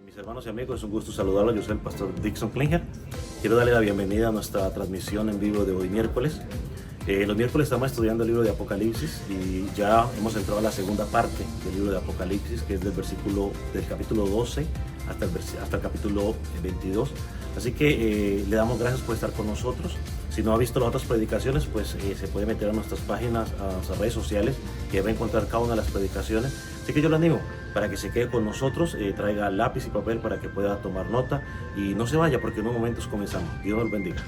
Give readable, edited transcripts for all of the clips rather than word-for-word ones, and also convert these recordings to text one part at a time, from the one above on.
Mis hermanos y amigos, es un gusto saludarlos. Yo soy el pastor Dixon Klinger. Quiero darle la bienvenida a nuestra transmisión en vivo de hoy miércoles. Los miércoles estamos estudiando el libro de Apocalipsis y ya hemos entrado a la segunda parte del libro de Apocalipsis, que es del capítulo 12 hasta el capítulo 22. Así que le damos gracias por estar con nosotros. Si no ha visto las otras predicaciones, pues se puede meter a nuestras páginas, a nuestras redes sociales, que va a encontrar cada una de las predicaciones. Así que yo le animo para que se quede con nosotros, traiga lápiz y papel para que pueda tomar nota y no se vaya, porque en unos momentos comenzamos. Dios nos bendiga.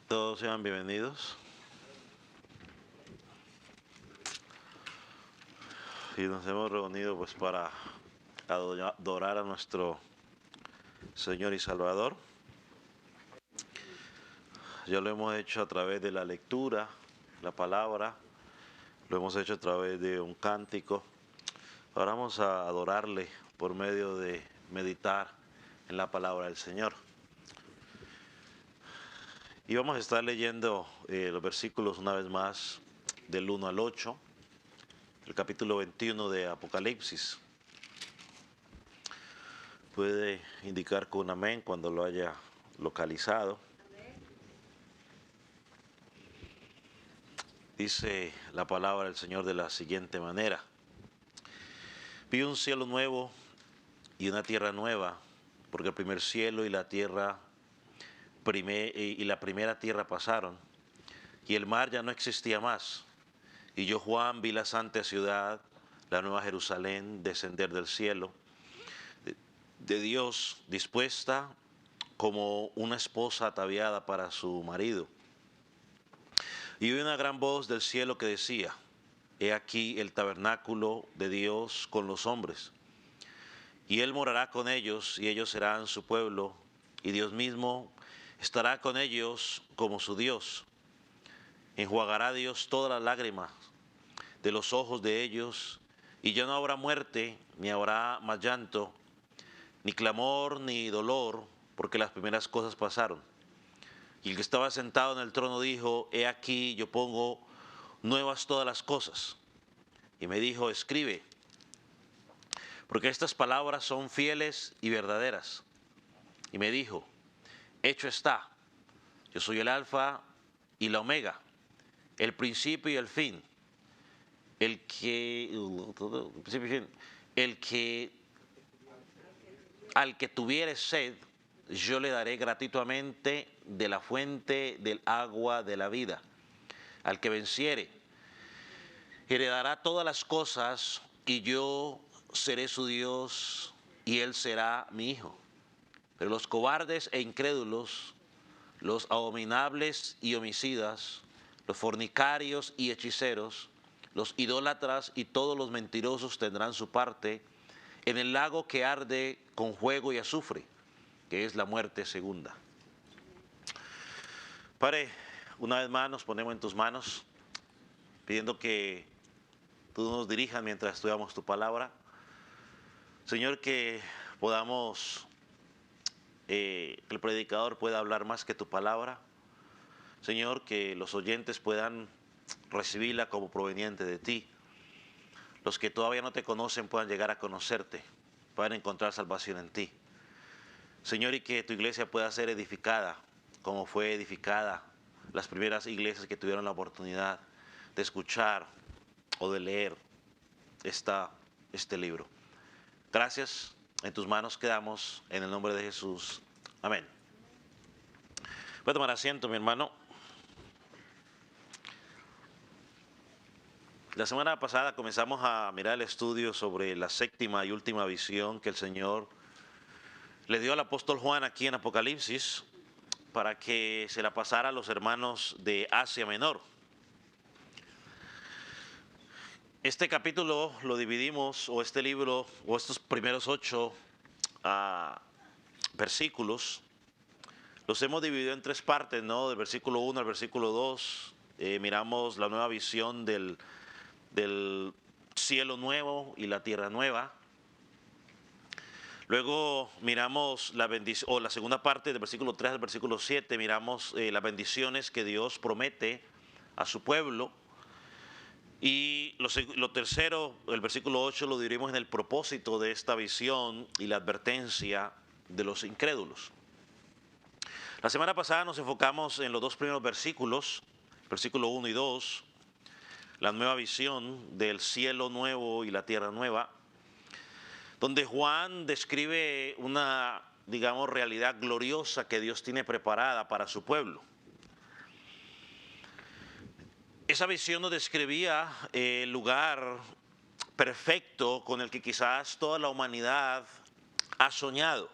Todos sean bienvenidos y nos hemos reunido pues para adorar a nuestro Señor y Salvador. Ya lo hemos hecho a través de la lectura, la palabra, lo hemos hecho a través de un cántico. Ahora vamos a adorarle por medio de meditar en la palabra del Señor. Y vamos a estar leyendo los versículos una vez más del 1 al 8, el capítulo 21 de Apocalipsis. Puede indicar con amén cuando lo haya localizado. Dice la palabra del Señor de la siguiente manera: vi un cielo nuevo y una tierra nueva, porque el primer cielo y la primera tierra pasaron, y el mar ya no existía más. Y yo, Juan, vi la santa ciudad, la nueva Jerusalén, descender del cielo, de Dios, dispuesta como una esposa ataviada para su marido. Y oí una gran voz del cielo que decía: he aquí el tabernáculo de Dios con los hombres, y Él morará con ellos, y ellos serán su pueblo, y Dios mismo estará con ellos como su Dios. Enjuagará Dios todas las lágrimas de los ojos de ellos, y ya no habrá muerte, ni habrá más llanto, ni clamor, ni dolor, porque las primeras cosas pasaron. Y el que estaba sentado en el trono dijo: he aquí yo pongo nuevas todas las cosas. Y me dijo: escribe, porque estas palabras son fieles y verdaderas. Y me dijo: hecho está, yo soy el alfa y la omega, el principio y el fin. El que al que tuviere sed, yo le daré gratuitamente de la fuente del agua de la vida. Al que venciere, heredará todas las cosas, y yo seré su Dios, y él será mi hijo. Pero los cobardes e incrédulos, los abominables y homicidas, los fornicarios y hechiceros, los idólatras y todos los mentirosos tendrán su parte en el lago que arde con fuego y azufre, que es la muerte segunda. Padre, una vez más nos ponemos en tus manos, pidiendo que tú nos dirijas mientras estudiamos tu palabra. Señor, que podamos, que el predicador pueda hablar más que tu palabra. Señor, que los oyentes puedan recibirla como proveniente de ti. Los que todavía no te conocen puedan llegar a conocerte, puedan encontrar salvación en ti. Señor, y que tu iglesia pueda ser edificada como fue edificada las primeras iglesias que tuvieron la oportunidad de escuchar o de leer este libro. Gracias, en tus manos quedamos, en el nombre de Jesús. Amén. Voy a tomar asiento, mi hermano. La semana pasada comenzamos a mirar el estudio sobre la séptima y última visión que el Señor le dio al apóstol Juan aquí en Apocalipsis, para que se la pasara a los hermanos de Asia Menor. Este capítulo lo dividimos, o este libro, o estos primeros 8 versículos, los hemos dividido en 3 partes, ¿no? Del versículo 1 al versículo 2, miramos la nueva visión del cielo nuevo y la tierra nueva. Luego miramos la bendición, o la segunda parte del versículo 3 al versículo 7, miramos las bendiciones que Dios promete a su pueblo. Y lo tercero, el versículo 8, lo diremos en el propósito de esta visión y la advertencia de los incrédulos. La semana pasada nos enfocamos en los dos primeros versículos, versículo 1 y 2, la nueva visión del cielo nuevo y la tierra nueva, donde Juan describe una, digamos, realidad gloriosa que Dios tiene preparada para su pueblo. Esa visión nos describía el lugar perfecto con el que quizás toda la humanidad ha soñado.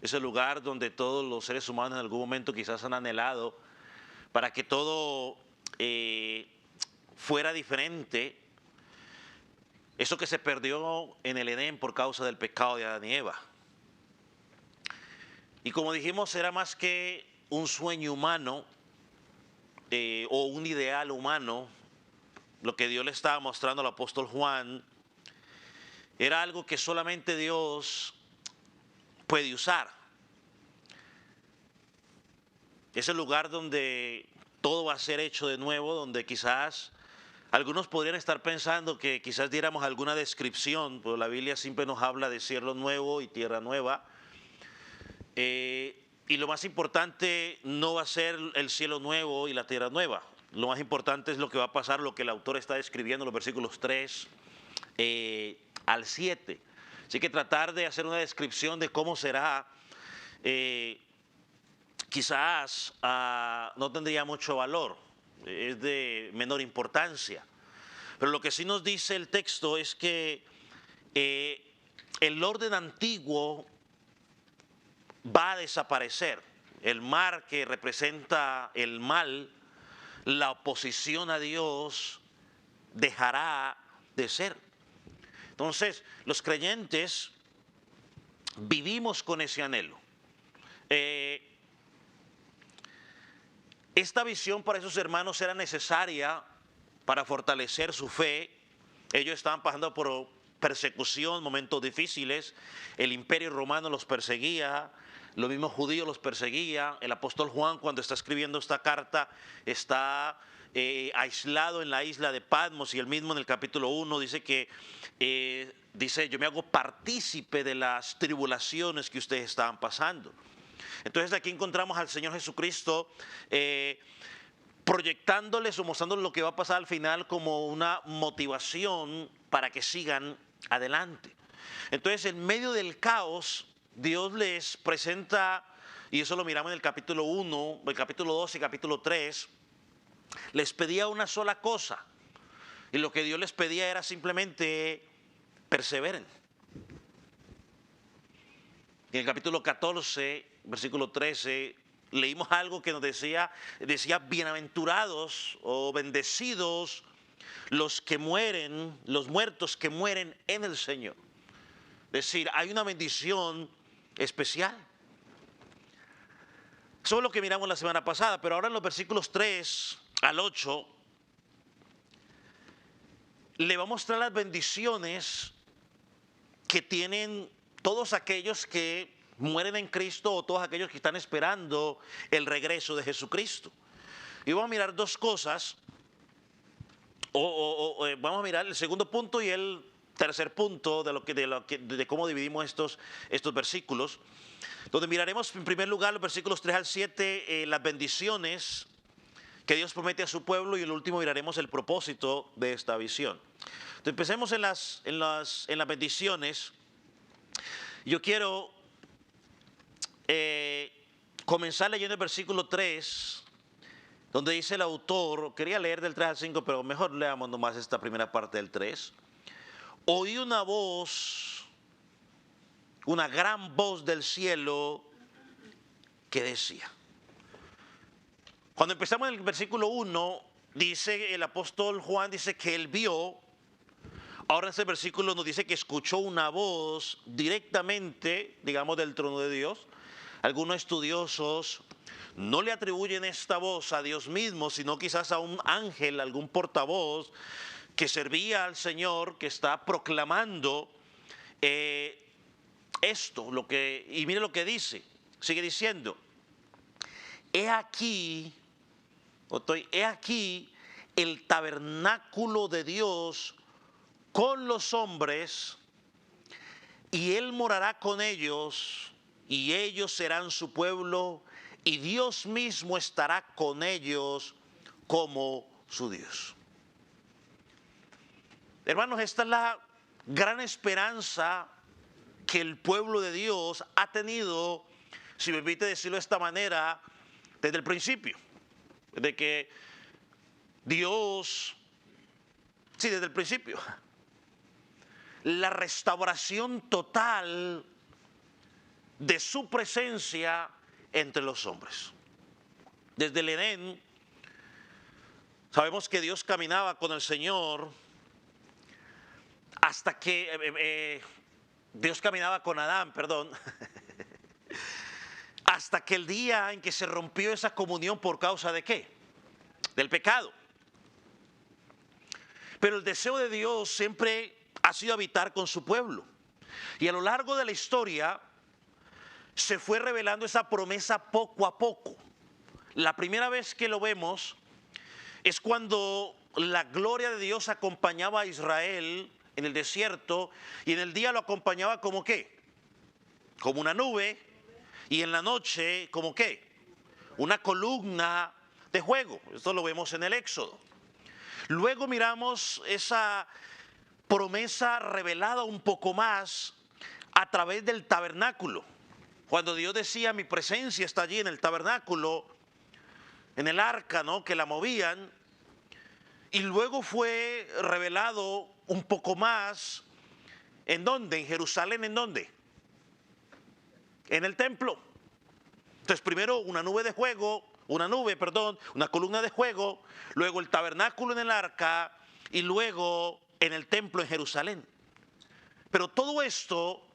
Es el lugar donde todos los seres humanos en algún momento quizás han anhelado para que todo fuera diferente. Eso que se perdió en el Edén por causa del pecado de Adán y Eva. Y como dijimos, era más que un sueño humano o un ideal humano. Lo que Dios le estaba mostrando al apóstol Juan era algo que solamente Dios puede usar. Es el lugar donde todo va a ser hecho de nuevo, donde quizás algunos podrían estar pensando que quizás diéramos alguna descripción, pero la Biblia siempre nos habla de cielo nuevo y tierra nueva. Y lo más importante no va a ser el cielo nuevo y la tierra nueva. Lo más importante es lo que va a pasar, lo que el autor está describiendo en los versículos 3 al 7. Así que tratar de hacer una descripción de cómo será, quizás no tendría mucho valor. Es de menor importancia. Pero lo que sí nos dice el texto es que el orden antiguo va a desaparecer. El mar que representa el mal, la oposición a Dios, dejará de ser. Entonces, los creyentes vivimos con ese anhelo. Esta visión para esos hermanos era necesaria para fortalecer su fe. Ellos estaban pasando por persecución, momentos difíciles. El imperio romano los perseguía, los mismos judíos los perseguía. El apóstol Juan, cuando está escribiendo esta carta, está aislado en la isla de Patmos, y él mismo en el capítulo 1 dice que dice: yo me hago partícipe de las tribulaciones que ustedes estaban pasando. Entonces aquí encontramos al Señor Jesucristo proyectándoles o mostrándoles lo que va a pasar al final como una motivación para que sigan adelante. Entonces, en medio del caos, Dios les presenta, y eso lo miramos en el capítulo 1, el capítulo 2 y capítulo 3, les pedía una sola cosa. Y lo que Dios les pedía era simplemente perseveren. En el capítulo 14, versículo 13, leímos algo que nos decía bienaventurados o bendecidos los que mueren, los muertos que mueren en el Señor. Es decir, hay una bendición especial. Eso es lo que miramos la semana pasada, pero ahora en los versículos 3 al 8 le va a mostrar las bendiciones que tienen todos aquellos que mueren en Cristo, o todos aquellos que están esperando el regreso de Jesucristo. Y vamos a mirar dos cosas, vamos a mirar el segundo punto y el tercer punto de cómo dividimos estos versículos, donde miraremos en primer lugar los versículos 3 al 7, las bendiciones que Dios promete a su pueblo, y el último miraremos el propósito de esta visión. Entonces, empecemos en las bendiciones. Yo quiero comenzar leyendo el versículo 3, donde dice el autor, quería leer del 3 al 5, pero mejor leamos nomás esta primera parte del 3. Oí una voz, una gran voz del cielo que decía. Cuando empezamos en el versículo 1, dice el apóstol Juan, dice que él vio. Ahora en este versículo nos dice que escuchó una voz directamente, digamos, del trono de Dios. Algunos estudiosos no le atribuyen esta voz a Dios mismo, sino quizás a un ángel, algún portavoz que servía al Señor, que está proclamando esto, y mire lo que dice, sigue diciendo, he aquí el tabernáculo de Dios con los hombres, y Él morará con ellos, y ellos serán su pueblo, y Dios mismo estará con ellos como su Dios. Hermanos, esta es la gran esperanza que el pueblo de Dios ha tenido, si me permite decirlo de esta manera, desde el principio. De que Dios, sí, desde el principio, la restauración total de su presencia entre los hombres. Desde el Edén, sabemos que Dios caminaba con el Señor hasta que Dios caminaba con Adán, perdón, hasta que el día en que se rompió esa comunión por causa de ¿qué? Del pecado. Pero el deseo de Dios siempre ha sido habitar con su pueblo. Y a lo largo de la historia se fue revelando esa promesa poco a poco. La primera vez que lo vemos es cuando la gloria de Dios acompañaba a Israel en el desierto, y en el día lo acompañaba como ¿qué? Como una nube, y en la noche como ¿qué? Una columna de fuego. Esto lo vemos en el Éxodo. Luego miramos esa promesa revelada un poco más a través del tabernáculo. Cuando Dios decía, mi presencia está allí en el tabernáculo, en el arca, ¿no?, que la movían. Y luego fue revelado un poco más, ¿en dónde? En Jerusalén, ¿en dónde? En el templo. Entonces primero una columna de fuego, luego el tabernáculo en el arca y luego en el templo en Jerusalén. Pero todo esto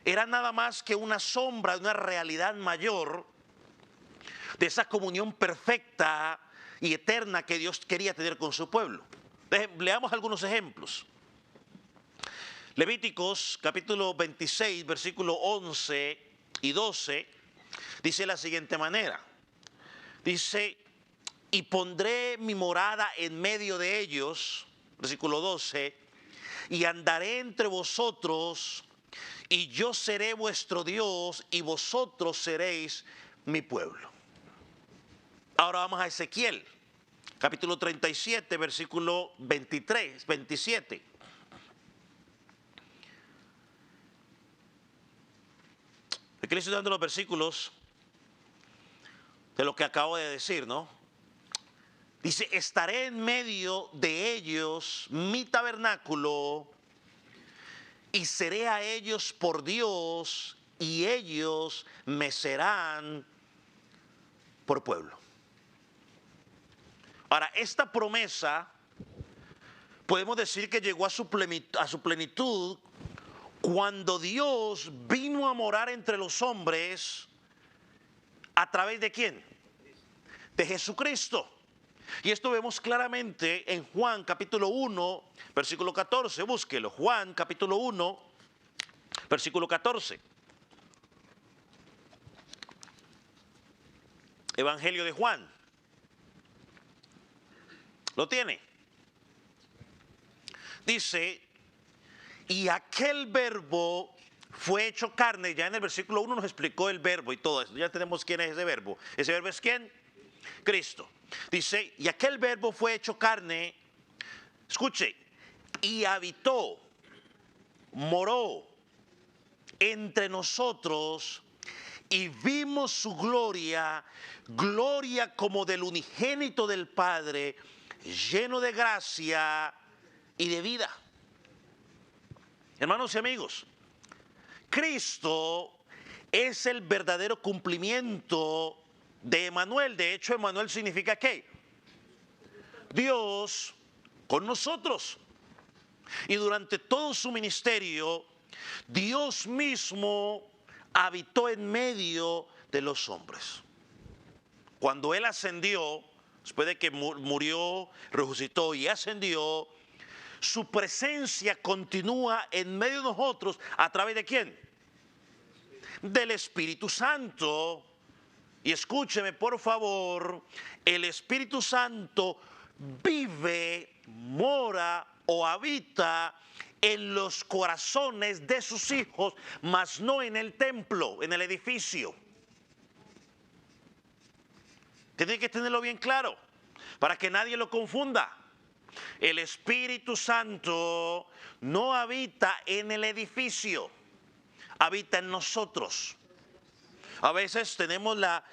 era nada más que una sombra de una realidad mayor, de esa comunión perfecta y eterna que Dios quería tener con su pueblo. Leamos algunos ejemplos. Levíticos capítulo 26, versículo 11 y 12, dice de la siguiente manera. Dice, y pondré mi morada en medio de ellos, versículo 12, y andaré entre vosotros, y yo seré vuestro Dios, y vosotros seréis mi pueblo. Ahora vamos a Ezequiel, capítulo 37, versículo 27. Aquí le estoy dando los versículos de lo que acabo de decir, ¿no? Dice, estaré en medio de ellos mi tabernáculo, y seré a ellos por Dios, y ellos me serán por pueblo. Ahora, esta promesa podemos decir que llegó a su plenitud cuando Dios vino a morar entre los hombres a través de ¿quién? De Jesucristo. Y esto vemos claramente en Juan capítulo 1, versículo 14. Búsquelo, Juan capítulo 1, versículo 14. Evangelio de Juan. ¿Lo tiene? Dice, y aquel verbo fue hecho carne. Ya en el versículo 1 nos explicó el verbo y todo eso. Ya tenemos quién es ese verbo. ¿Ese verbo es quién? Cristo. Dice, y aquel verbo fue hecho carne, escuche, y habitó, moró entre nosotros, y vimos su gloria, gloria como del unigénito del Padre, lleno de gracia y de vida. Hermanos y amigos, Cristo es el verdadero cumplimiento de Emmanuel. De hecho, Emmanuel significa ¿qué? Dios con nosotros. Y durante todo su ministerio, Dios mismo habitó en medio de los hombres. Cuando Él ascendió, después de que murió, resucitó y ascendió, su presencia continúa en medio de nosotros a través de ¿quién? Del Espíritu Santo. Y escúcheme por favor, el Espíritu Santo vive, mora o habita en los corazones de sus hijos, mas no en el templo, en el edificio. Tiene que tenerlo bien claro para que nadie lo confunda. El Espíritu Santo no habita en el edificio, habita en nosotros. A veces tenemos la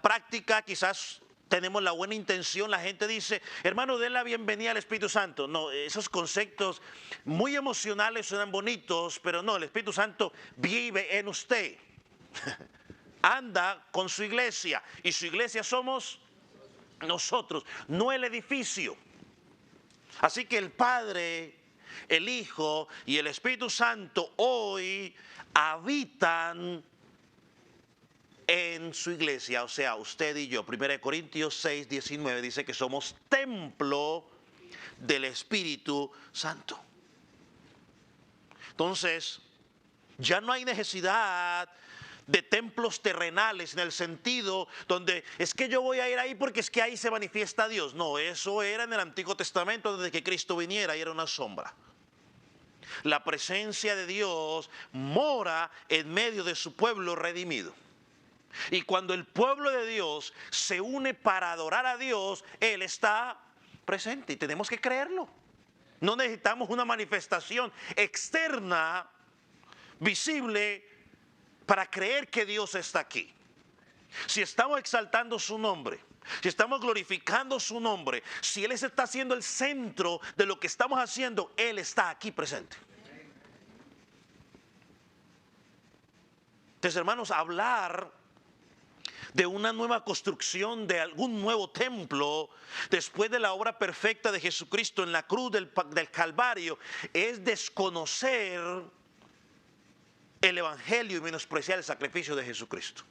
práctica, quizás tenemos la buena intención, la gente dice, hermano, den la bienvenida al Espíritu Santo. No, esos conceptos muy emocionales suenan bonitos, pero no, el Espíritu Santo vive en usted. Anda con su iglesia, y su iglesia somos nosotros, no el edificio. Así que el Padre, el Hijo y el Espíritu Santo hoy habitan en su iglesia, o sea, usted y yo. 1 Corintios 6, 19 dice que somos templo del Espíritu Santo. Entonces, ya no hay necesidad de templos terrenales en el sentido donde es que yo voy a ir ahí porque es que ahí se manifiesta Dios. No, eso era en el Antiguo Testamento desde que Cristo viniera y era una sombra. La presencia de Dios mora en medio de su pueblo redimido. Y cuando el pueblo de Dios se une para adorar a Dios, Él está presente y tenemos que creerlo. No necesitamos una manifestación externa, visible, para creer que Dios está aquí. Si estamos exaltando su nombre, si estamos glorificando su nombre, si Él está siendo el centro de lo que estamos haciendo, Él está aquí presente. Entonces, hermanos, hablar de una nueva construcción, de algún nuevo templo, después de la obra perfecta de Jesucristo en la cruz del Calvario, es desconocer el Evangelio y menospreciar el sacrificio de Jesucristo.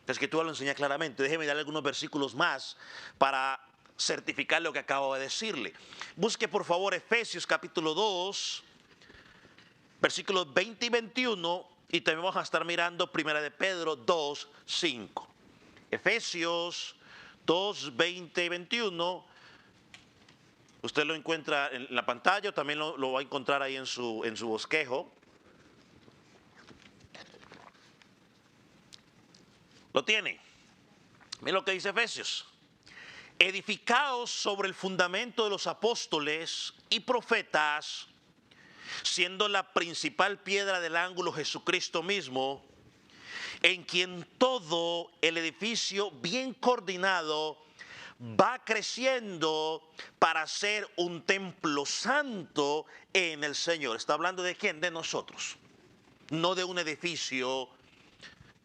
La Escritura lo enseña claramente. Déjeme darle algunos versículos más para certificar lo que acabo de decirle. Busque por favor Efesios capítulo 2, versículos 20 y 21. Y también vamos a estar mirando 1 de Pedro 2, 5. Efesios 2, 20 y 21. Usted lo encuentra en la pantalla, también lo va a encontrar ahí en su bosquejo. ¿Lo tiene? Miren lo que dice Efesios. Edificaos sobre el fundamento de los apóstoles y profetas, siendo la principal piedra del ángulo Jesucristo mismo, en quien todo el edificio bien coordinado va creciendo para ser un templo santo en el Señor. ¿Está hablando de quién? De nosotros, no de un edificio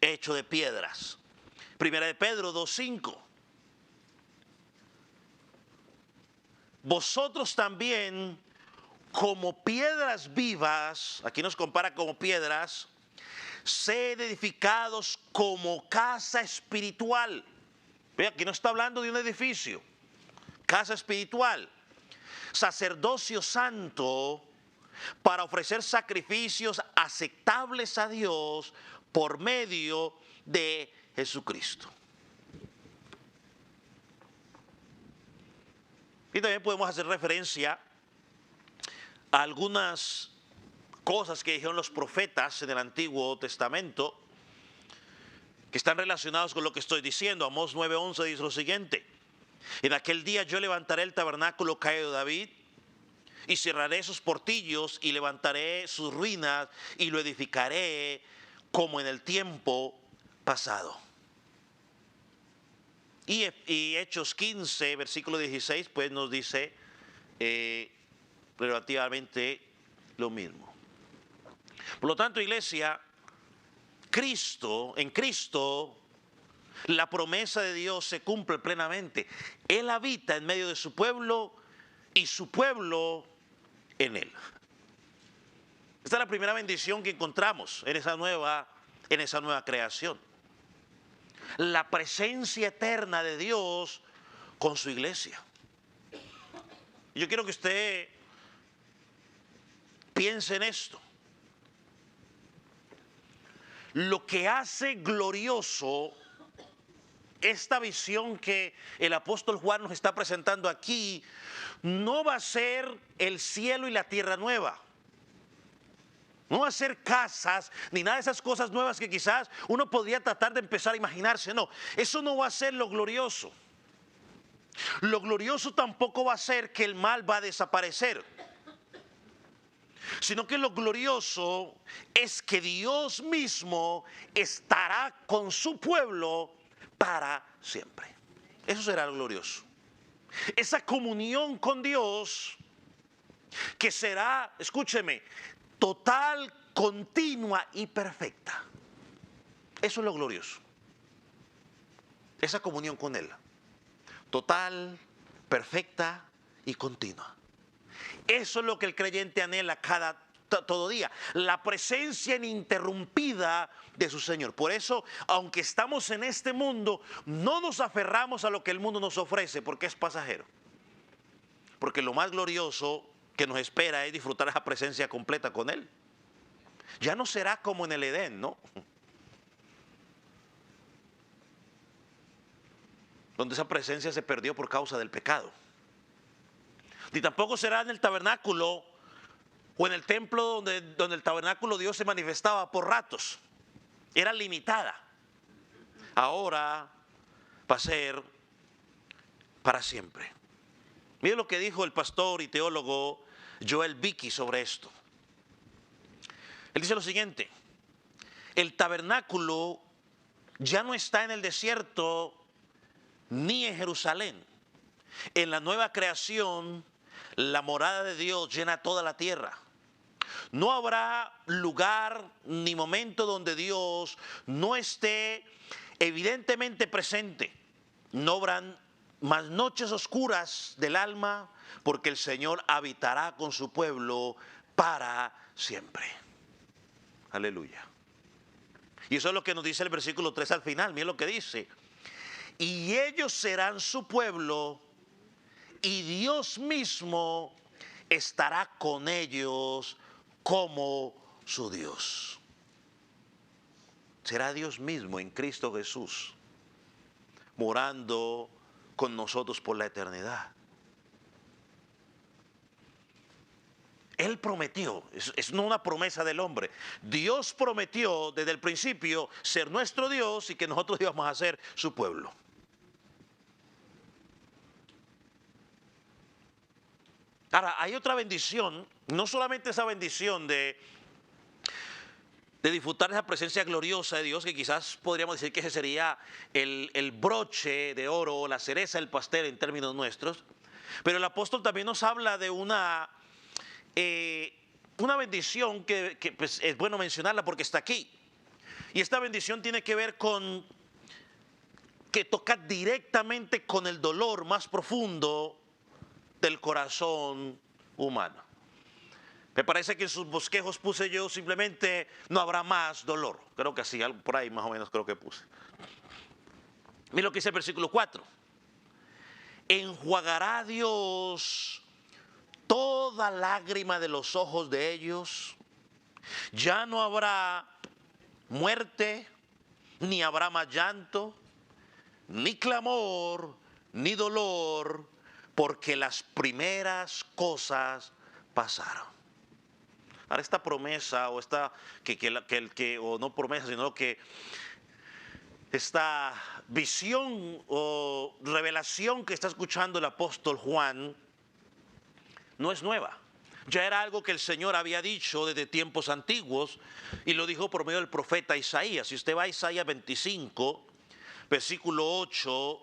hecho de piedras. 1 de Pedro 2:5. Vosotros también, como piedras vivas, aquí nos compara como piedras, sed edificados como casa espiritual. Ve, aquí no está hablando de un edificio, casa espiritual, sacerdocio santo, para ofrecer sacrificios aceptables a Dios por medio de Jesucristo. Y también podemos hacer referencia a algunas cosas que dijeron los profetas en el Antiguo Testamento que están relacionados con lo que estoy diciendo. Amós 9:11 dice lo siguiente: en aquel día yo levantaré el tabernáculo caído de David y cerraré sus portillos y levantaré sus ruinas y lo edificaré como en el tiempo pasado. Y Hechos 15, versículo 16, pues nos dice relativamente lo mismo. Por lo tanto, iglesia, en Cristo, la promesa de Dios se cumple plenamente. Él habita en medio de su pueblo y su pueblo en él. Esta es la primera bendición que encontramos en esa nueva creación. La presencia eterna de Dios con su iglesia. Yo quiero que usted piense en esto. Lo que hace glorioso esta visión que el apóstol Juan nos está presentando aquí no va a ser el cielo y la tierra nueva. No va a ser casas ni nada de esas cosas nuevas que quizás uno podría tratar de empezar a imaginarse. No, eso no va a ser lo glorioso. Lo glorioso tampoco va a ser que el mal va a desaparecer, sino que lo glorioso es que Dios mismo estará con su pueblo para siempre. Eso será lo glorioso. Esa comunión con Dios que será, escúcheme, total, continua y perfecta. Eso es lo glorioso. Esa comunión con Él. Total, perfecta y continua. Eso es lo que el creyente anhela todo día, la presencia ininterrumpida de su Señor. Por eso, aunque estamos en este mundo, no nos aferramos a lo que el mundo nos ofrece, porque es pasajero. Porque lo más glorioso que nos espera es disfrutar esa presencia completa con Él. Ya no será como en el Edén, ¿no? Donde esa presencia se perdió por causa del pecado. Ni tampoco será en el tabernáculo o en el templo donde el tabernáculo Dios se manifestaba por ratos. Era limitada. Ahora va a ser para siempre. Mire lo que dijo el pastor y teólogo Joel Beeke sobre esto. Él dice lo siguiente: el tabernáculo ya no está en el desierto ni en Jerusalén. En la nueva creación, la morada de Dios llena toda la tierra. No habrá lugar ni momento donde Dios no esté evidentemente presente. No habrán más noches oscuras del alma, porque el Señor habitará con su pueblo para siempre. Aleluya. Y eso es lo que nos dice el versículo 3 al final. Miren lo que dice: y ellos serán su pueblo, y Dios mismo estará con ellos como su Dios. Será Dios mismo en Cristo Jesús, morando con nosotros por la eternidad. Él prometió, es no una promesa del hombre. Dios prometió desde el principio ser nuestro Dios y que nosotros íbamos a ser su pueblo. Ahora, hay otra bendición, no solamente esa bendición de disfrutar esa presencia gloriosa de Dios, que quizás podríamos decir que ese sería el broche de oro, la cereza del pastel en términos nuestros, pero el apóstol también nos habla de una bendición que pues, es bueno mencionarla porque está aquí. Y esta bendición tiene que ver con que toca directamente con el dolor más profundo del corazón humano. Me parece que en sus bosquejos puse yo simplemente: no habrá más dolor. Creo que así, algo por ahí más o menos creo que puse. Mira lo que dice el versículo 4. Enjuagará Dios toda lágrima de los ojos de ellos. Ya no habrá muerte, ni habrá más llanto, ni clamor, ni dolor, porque las primeras cosas pasaron. Ahora, esta promesa, o esta, o no promesa, sino que esta visión o revelación que está escuchando el apóstol Juan no es nueva. Ya era algo que el Señor había dicho desde tiempos antiguos y lo dijo por medio del profeta Isaías. Si usted va a Isaías 25, versículo 8,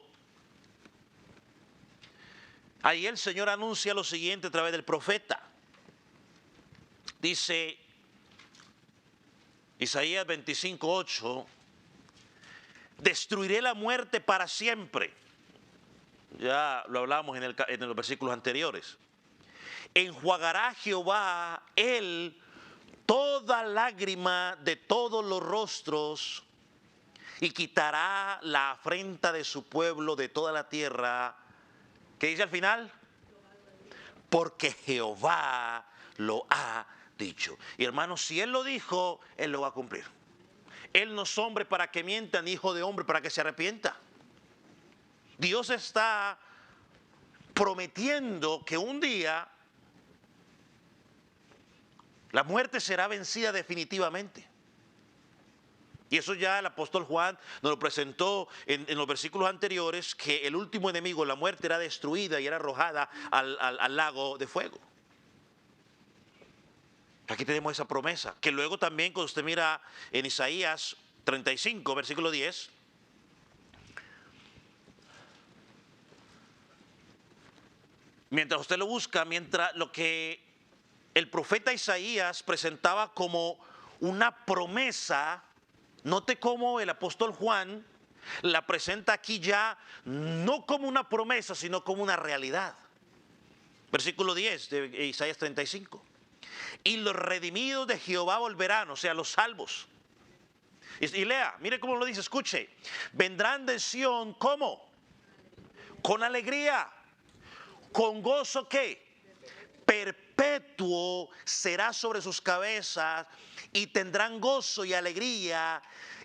ahí el Señor anuncia lo siguiente a través del profeta. Dice Isaías 25, 8: destruiré la muerte para siempre. Ya lo hablamos en los versículos anteriores. Enjuagará Jehová él toda lágrima de todos los rostros y quitará la afrenta de su pueblo de toda la tierra. ¿Qué dice al final? porque Jehová lo ha dicho. Y hermanos, si Él lo dijo, Él lo va a cumplir. Él no es hombre para que mienta, ni hijo de hombre para que se arrepienta. Dios está prometiendo que un día la muerte será vencida definitivamente. Y eso ya el apóstol Juan nos lo presentó en los versículos anteriores, que el último enemigo, la muerte, era destruida y era arrojada al lago de fuego. Aquí tenemos esa promesa, que luego también cuando usted mira en Isaías 35, versículo 10, mientras usted lo busca, mientras lo que el profeta Isaías presentaba como una promesa, note cómo el apóstol Juan la presenta aquí ya no como una promesa, sino como una realidad. Versículo 10 de Isaías 35. Y los redimidos de Jehová volverán, o sea, los salvos. Y lea, mire cómo lo dice, escuche. Vendrán de Sión, ¿cómo? Con alegría, con gozo, ¿qué? Perpetuo será sobre sus cabezas, y tendrán gozo y alegría,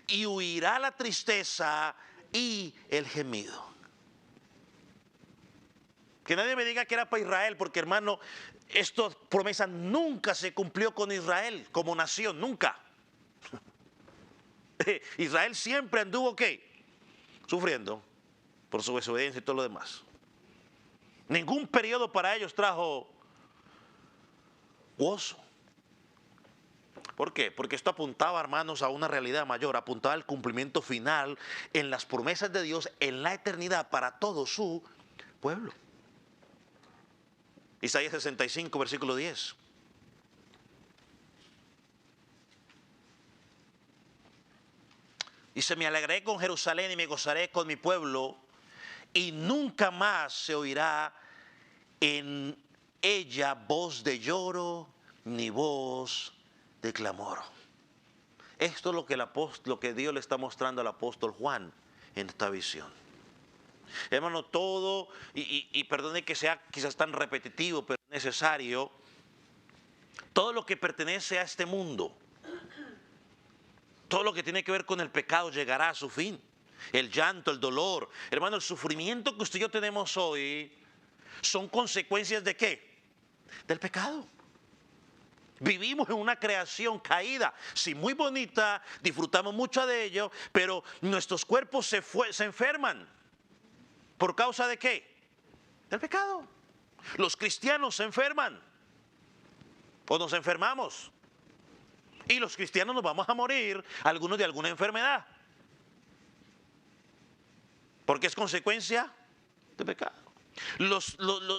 y huirá la tristeza y el gemido. Que nadie me diga que era para Israel, porque hermano, esta promesa nunca se cumplió con Israel como nación, nunca. Israel siempre anduvo, ¿qué? Sufriendo por su desobediencia y todo lo demás. Ningún periodo para ellos trajo gozo. ¿Por qué? Porque esto apuntaba, hermanos, a una realidad mayor, apuntaba al cumplimiento final en las promesas de Dios en la eternidad para todo su pueblo. Isaías 65, versículo 10. Dice, me alegraré con Jerusalén y me gozaré con mi pueblo, y nunca más se oirá en ella voz de lloro ni voz de clamor. Esto es lo que Dios le está mostrando al apóstol Juan en esta visión. Hermano, todo, y perdone que sea quizás tan repetitivo, pero necesario, todo lo que pertenece a este mundo, todo lo que tiene que ver con el pecado llegará a su fin. El llanto, el dolor, hermano, el sufrimiento que usted y yo tenemos hoy son consecuencias ¿de qué? Del pecado. Vivimos en una creación caída, sí, muy bonita, disfrutamos mucho de ello, pero nuestros cuerpos se enferman. ¿Por causa de qué? Del pecado. Los cristianos se enferman o nos enfermamos, y los cristianos nos vamos a morir, algunos de alguna enfermedad, porque es consecuencia del pecado.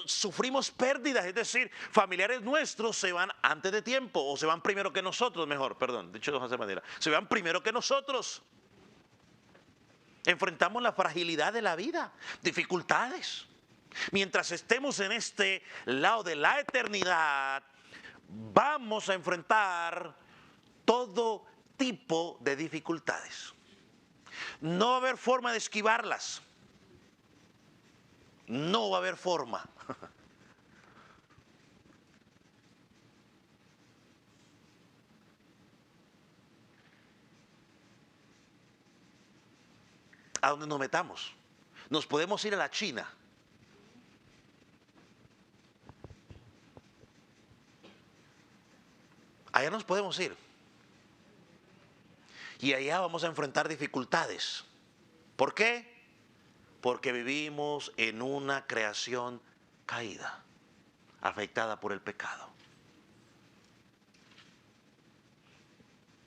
Sufrimos pérdidas, es decir, familiares nuestros se van antes de tiempo, o se van primero que nosotros, mejor, perdón, dicho de esa manera, se van primero que nosotros. Enfrentamos la fragilidad de la vida, dificultades. Mientras estemos en este lado de la eternidad, vamos a enfrentar todo tipo de dificultades. No va a haber forma de esquivarlas. No va a haber forma. A donde nos metamos. Nos podemos ir a la China. Allá nos podemos ir. Y allá vamos a enfrentar dificultades. ¿Por qué? Porque vivimos en una creación caída, afectada por el pecado.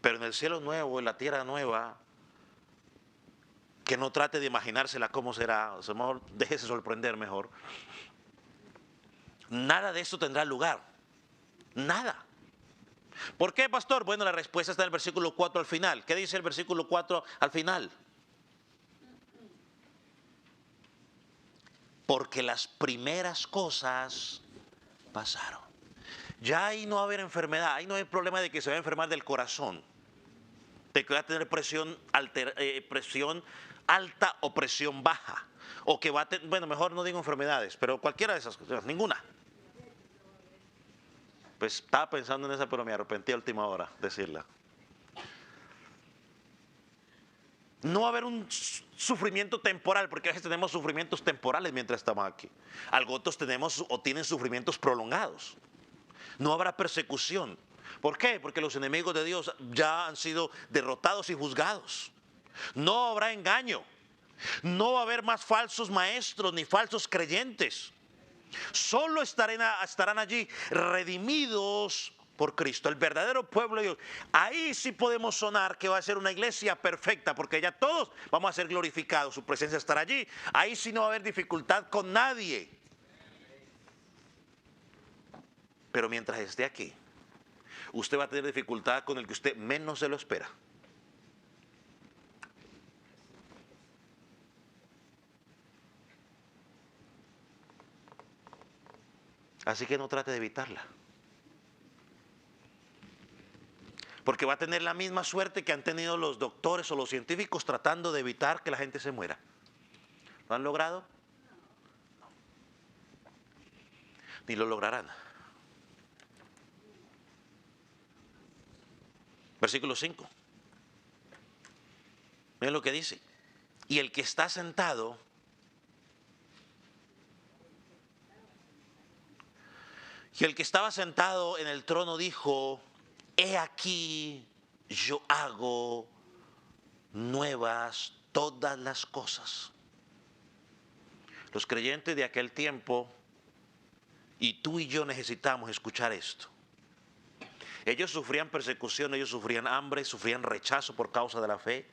Pero en el cielo nuevo, en la tierra nueva, que no trate de imaginársela cómo será, o sea, mejor déjese sorprender mejor. Nada de esto tendrá lugar. Nada. ¿Por qué, pastor? Bueno, la respuesta está en el versículo 4 al final. ¿Qué dice el versículo 4 al final? Porque las primeras cosas pasaron. Ya ahí no va a haber enfermedad, ahí no hay problema de que se va a enfermar del corazón, de que va a tener presión alta o presión baja, o que va a tener, bueno, mejor no digo enfermedades, pero cualquiera de esas cosas, ninguna. Pues estaba pensando en esa, pero me arrepentí a última hora decirla. No va a haber un sufrimiento temporal, porque a veces tenemos sufrimientos temporales mientras estamos aquí. Algunos tenemos o tienen sufrimientos prolongados. No habrá persecución. ¿Por qué? Porque los enemigos de Dios ya han sido derrotados y juzgados. No habrá engaño. No va a haber más falsos maestros ni falsos creyentes. Solo estarán allí redimidos por Cristo, el verdadero pueblo de Dios. Ahí sí podemos sonar que va a ser una iglesia perfecta, porque ya todos vamos a ser glorificados, su presencia estará allí. Ahí sí no va a haber dificultad con nadie. Pero mientras esté aquí, usted va a tener dificultad con el que usted menos se lo espera. Así que no trate de evitarla. Porque va a tener la misma suerte que han tenido los doctores o los científicos tratando de evitar que la gente se muera. ¿Lo han logrado? No. Ni lo lograrán. Versículo 5. Miren lo que dice. Y el que está sentado estaba sentado en el trono dijo: he aquí, yo hago nuevas todas las cosas. Los creyentes de aquel tiempo, y tú y yo necesitamos escuchar esto. Ellos sufrían persecución, ellos sufrían hambre, sufrían rechazo por causa de la fe.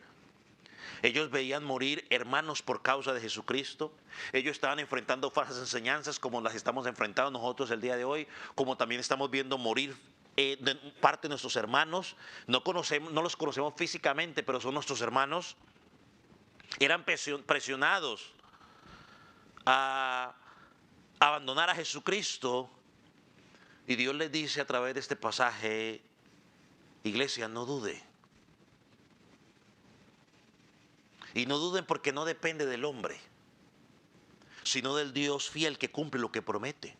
Ellos veían morir hermanos por causa de Jesucristo. Ellos estaban enfrentando falsas enseñanzas como las estamos enfrentando nosotros el día de hoy, como también estamos viendo morir parte de nuestros hermanos. No los conocemos físicamente, pero son nuestros hermanos. Eran presionados a abandonar a Jesucristo. Y Dios les dice a través de este pasaje: iglesia, no dude. Y no duden, porque no depende del hombre, sino del Dios fiel que cumple lo que promete.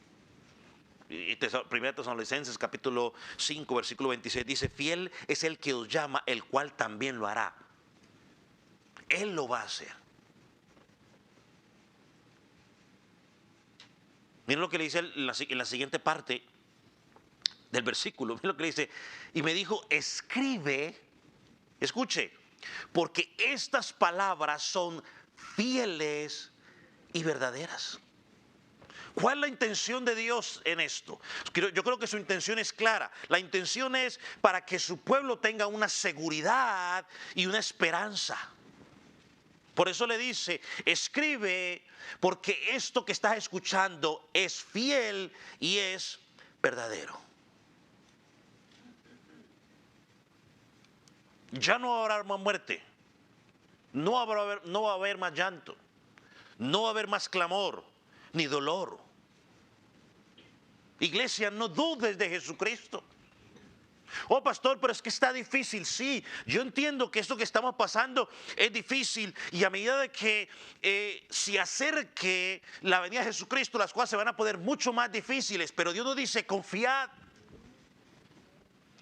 Y 1 Tesalonicenses capítulo 5 versículo 26 dice: fiel es el que os llama, el cual también lo hará. Él lo va a hacer. Miren lo que le dice en la siguiente parte del versículo. Miren lo que le dice: y me dijo, escribe, escuche, porque estas palabras son fieles y verdaderas. ¿Cuál es la intención de Dios en esto? Yo creo que su intención es clara. La intención es para que su pueblo tenga una seguridad y una esperanza. Por eso le dice: escribe, porque esto que estás escuchando es fiel y es verdadero. Ya no habrá más muerte, no va a haber más llanto, no va a haber más clamor ni dolor. Iglesia, no dudes de Jesucristo. Oh, pastor, pero es que está difícil. Sí, yo entiendo que esto que estamos pasando es difícil, y a medida de que se acerque la venida de Jesucristo, las cosas se van a poner mucho más difíciles. Pero Dios nos dice: confiad.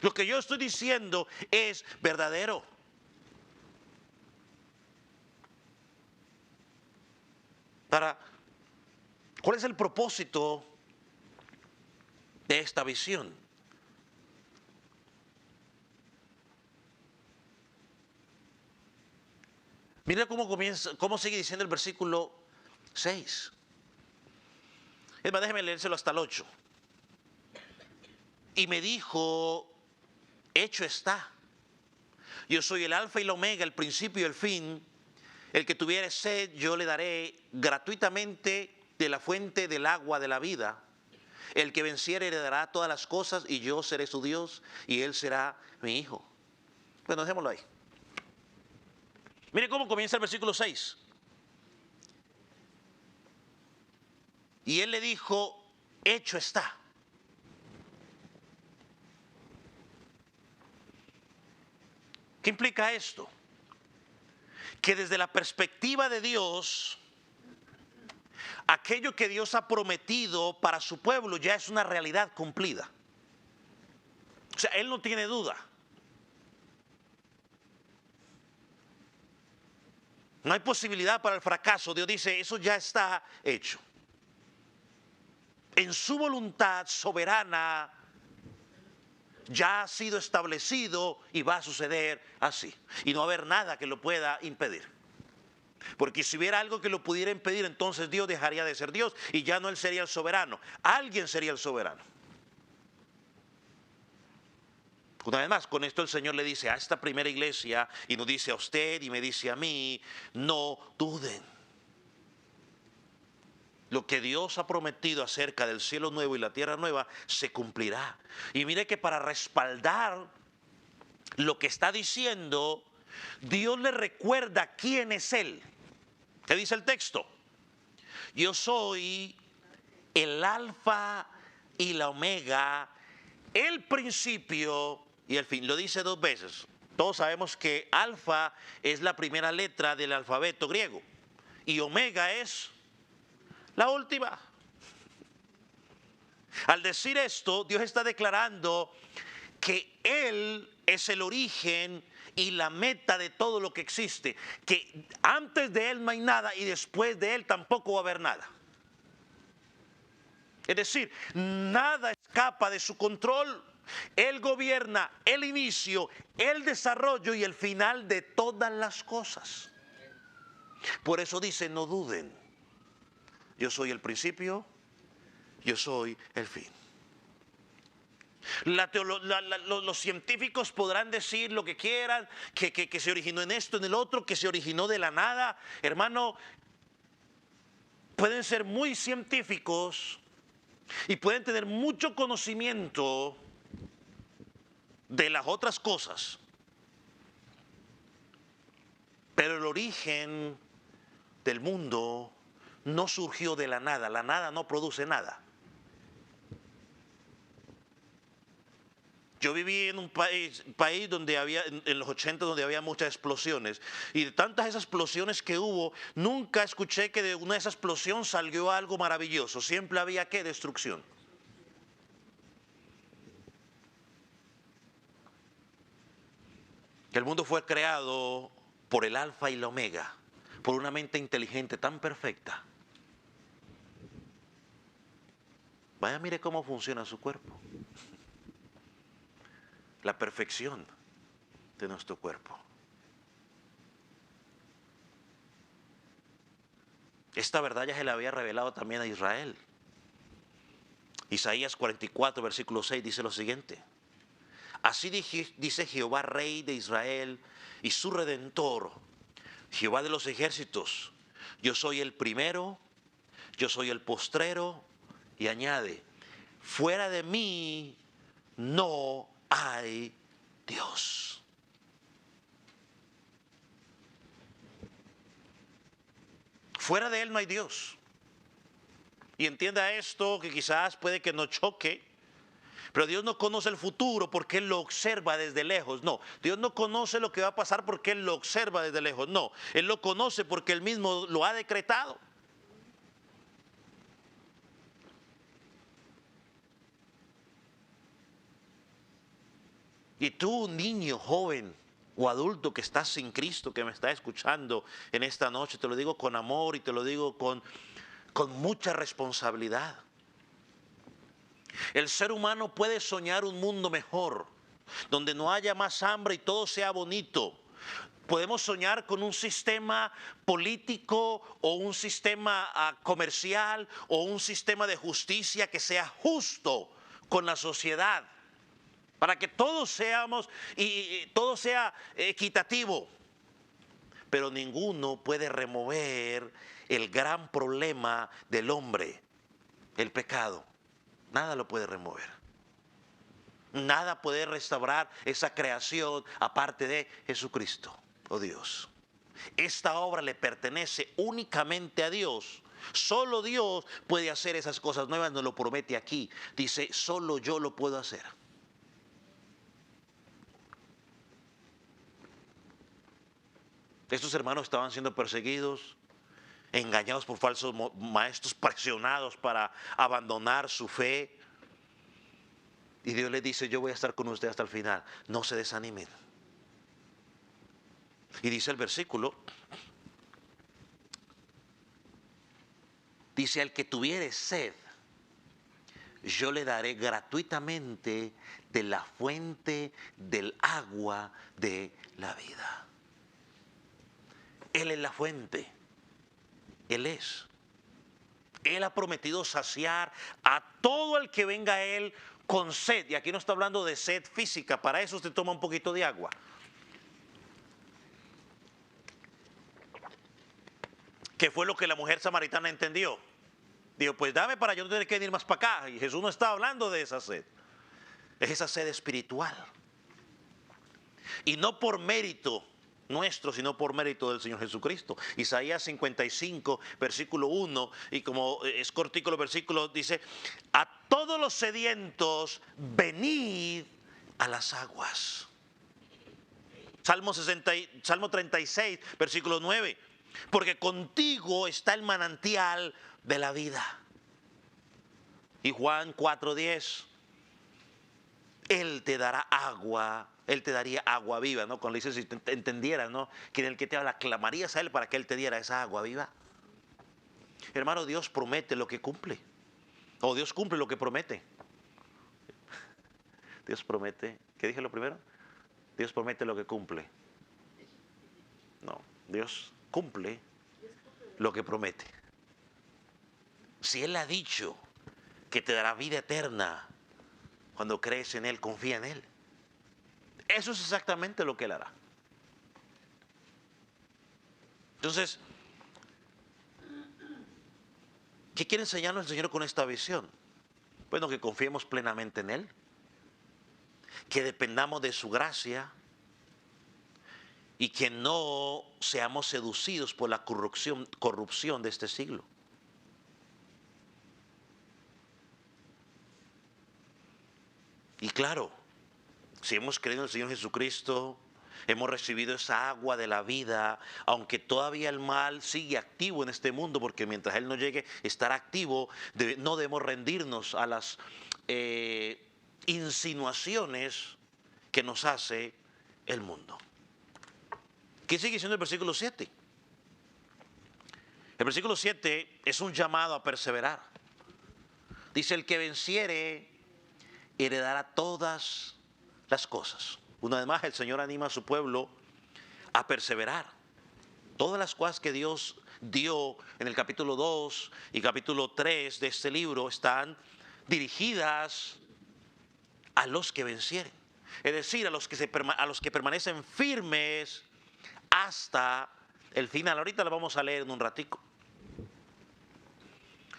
Lo que yo estoy diciendo es verdadero. ¿Cuál es el propósito de esta visión? Mira cómo sigue diciendo el versículo 6. Es más, déjeme leérselo hasta el 8. Y me dijo: hecho está. Yo soy el alfa y el omega, el principio y el fin. El que tuviere sed, yo le daré gratuitamente de la fuente del agua de la vida. El que venciere heredará todas las cosas, y yo seré su Dios, y él será mi hijo. Bueno, dejémoslo ahí. Mire cómo comienza el versículo 6. Y él le dijo: hecho está. ¿Qué implica esto? Que desde la perspectiva de Dios, aquello que Dios ha prometido para su pueblo ya es una realidad cumplida. O sea, él no tiene duda. No hay posibilidad para el fracaso. Dios dice, eso ya está hecho. En su voluntad soberana ya ha sido establecido y va a suceder así. Y no va a haber nada que lo pueda impedir. Porque si hubiera algo que lo pudiera impedir, entonces Dios dejaría de ser Dios y ya no Él sería el soberano. Alguien sería el soberano. Una vez más, con esto el Señor le dice a esta primera iglesia y nos dice a usted y me dice a mí, no duden. Lo que Dios ha prometido acerca del cielo nuevo y la tierra nueva se cumplirá. Y mire que para respaldar lo que está diciendo, Dios le recuerda quién es Él. ¿Qué dice el texto? Yo soy el alfa y la omega, el principio y el fin. Lo dice dos veces. Todos sabemos que alfa es la primera letra del alfabeto griego y omega es la última. Al decir esto, Dios está declarando que Él es el origen y la meta de todo lo que existe, que antes de Él no hay nada y después de Él tampoco va a haber nada. Es decir, nada escapa de su control. Él gobierna el inicio, el desarrollo y el final de todas las cosas. Por eso dice, no duden. Yo soy el principio, yo soy el fin. Los científicos podrán decir lo que quieran, que se originó en esto, en el otro, que se originó de la nada. Hermano, pueden ser muy científicos y pueden tener mucho conocimiento de las otras cosas. Pero el origen del mundo no surgió de la nada no produce nada. Yo viví en un país donde había, en los 80, donde había muchas explosiones. Y de tantas esas explosiones que hubo, nunca escuché que de una de esas explosiones salió algo maravilloso. Siempre había, ¿qué? Destrucción. El mundo fue creado por el alfa y la omega, por una mente inteligente tan perfecta. Vaya, mire cómo funciona su cuerpo. La perfección de nuestro cuerpo. Esta verdad ya se le había revelado también a Israel. Isaías 44, versículo 6 dice lo siguiente. Así dice Jehová, Rey de Israel y su Redentor, Jehová de los ejércitos. Yo soy el primero, yo soy el postrero, y añade, fuera de mí no hay Dios. Fuera de Él no hay Dios. Y entienda esto, que quizás puede que no choque, pero Dios no conoce el futuro porque Él lo observa desde lejos. No, Dios no conoce lo que va a pasar porque Él lo observa desde lejos. No, Él lo conoce porque Él mismo lo ha decretado. Y tú, niño, joven o adulto que estás sin Cristo, que me está escuchando en esta noche, te lo digo con amor y te lo digo con mucha responsabilidad. El ser humano puede soñar un mundo mejor, donde no haya más hambre y todo sea bonito. Podemos soñar con un sistema político o un sistema comercial o un sistema de justicia que sea justo con la sociedad, para que todos seamos y todo sea equitativo. Pero ninguno puede remover el gran problema del hombre, el pecado. Nada lo puede remover. Nada puede restaurar esa creación aparte de Jesucristo, oh Dios. Esta obra le pertenece únicamente a Dios. Solo Dios puede hacer esas cosas nuevas, nos lo promete aquí. Dice, solo yo lo puedo hacer. Estos hermanos estaban siendo perseguidos, engañados por falsos maestros, presionados para abandonar su fe. Y Dios le dice, yo voy a estar con usted hasta el final. No se desanimen. Y dice el versículo, dice, al que tuviere sed, yo le daré gratuitamente de la fuente del agua de la vida. Él es la fuente. Él es. Él ha prometido saciar a todo el que venga a Él con sed. Y aquí no está hablando de sed física. Para eso usted toma un poquito de agua. ¿Qué fue lo que la mujer samaritana entendió? Dijo, pues dame para yo no tener que venir más para acá. Y Jesús no está hablando de esa sed. Es esa sed espiritual. Y no por mérito nuestro, sino por mérito del Señor Jesucristo. Isaías 55, versículo 1, y como es cortico el versículo, dice, a todos los sedientos, venid a las aguas. Salmo 36, versículo 9, porque contigo está el manantial de la vida. Y Juan 4:10, Él te dará agua, Él te daría agua viva, ¿no? Cuando le dice, si te entendieras, ¿no? Que en el que te habla, clamarías a Él para que Él te diera esa agua viva. Hermano, Dios promete lo que cumple. O Dios cumple lo que promete. Dios promete, ¿qué dije lo primero? Dios promete lo que cumple. No, Dios cumple lo que promete. Si Él ha dicho que te dará vida eterna, cuando crees en Él, confía en Él. Eso es exactamente lo que Él hará. Entonces, ¿qué quiere enseñarnos el Señor con esta visión? Bueno, que confiemos plenamente en Él, que dependamos de su gracia y que no seamos seducidos por la corrupción de este siglo. Y claro, si hemos creído en el Señor Jesucristo, hemos recibido esa agua de la vida, aunque todavía el mal sigue activo en este mundo, porque mientras Él no llegue a estar activo, no debemos rendirnos a las insinuaciones que nos hace el mundo. ¿Qué sigue diciendo el versículo 7? El versículo 7 es un llamado a perseverar. Dice, el que venciere heredará todas las cosas. Una vez más, el Señor anima a su pueblo a perseverar. Todas las cosas que Dios dio en el capítulo 2 y capítulo 3 de este libro están dirigidas a los que vencieren. Es decir, a los que permanecen firmes hasta el final. Ahorita la vamos a leer en un ratico.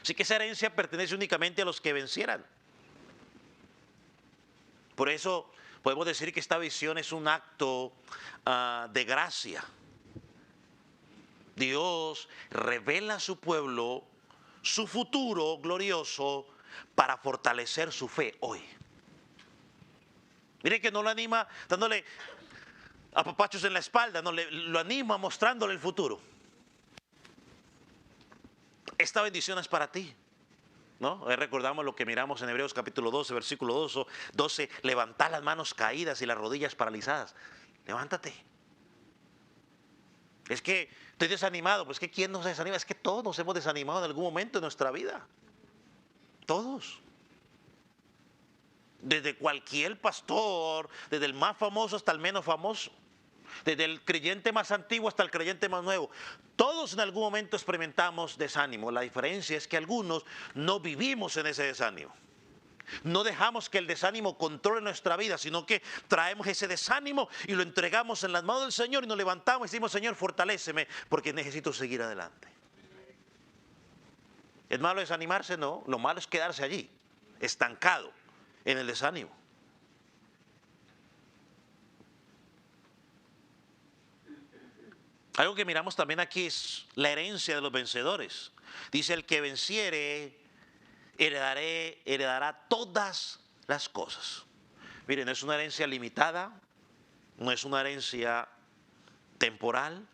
Así que esa herencia pertenece únicamente a los que vencieran. Por eso podemos decir que esta visión es un acto de gracia. Dios revela a su pueblo su futuro glorioso para fortalecer su fe hoy. Mire que no lo anima dándole apapachos en la espalda, no, lo anima mostrándole el futuro. Esta bendición es para ti. ¿No? Recordamos lo que miramos en Hebreos capítulo 12, versículo 12, levantad las manos caídas y las rodillas paralizadas. Levántate. Es que estoy desanimado. Pues que ¿quién nos desanima? Es que todos nos hemos desanimado en algún momento de nuestra vida. Todos. Desde cualquier pastor, desde el más famoso hasta el menos famoso. Desde el creyente más antiguo hasta el creyente más nuevo. Todos en algún momento experimentamos desánimo. La diferencia es que algunos no vivimos en ese desánimo. No dejamos que el desánimo controle nuestra vida, sino que traemos ese desánimo y lo entregamos en las manos del Señor y nos levantamos y decimos, Señor, fortaléceme porque necesito seguir adelante. ¿Es malo desanimarse? No. Lo malo es quedarse allí, estancado en el desánimo. Algo que miramos también aquí es la herencia de los vencedores. Dice, el que venciere heredará todas las cosas. Miren, no es una herencia limitada, no es una herencia temporal.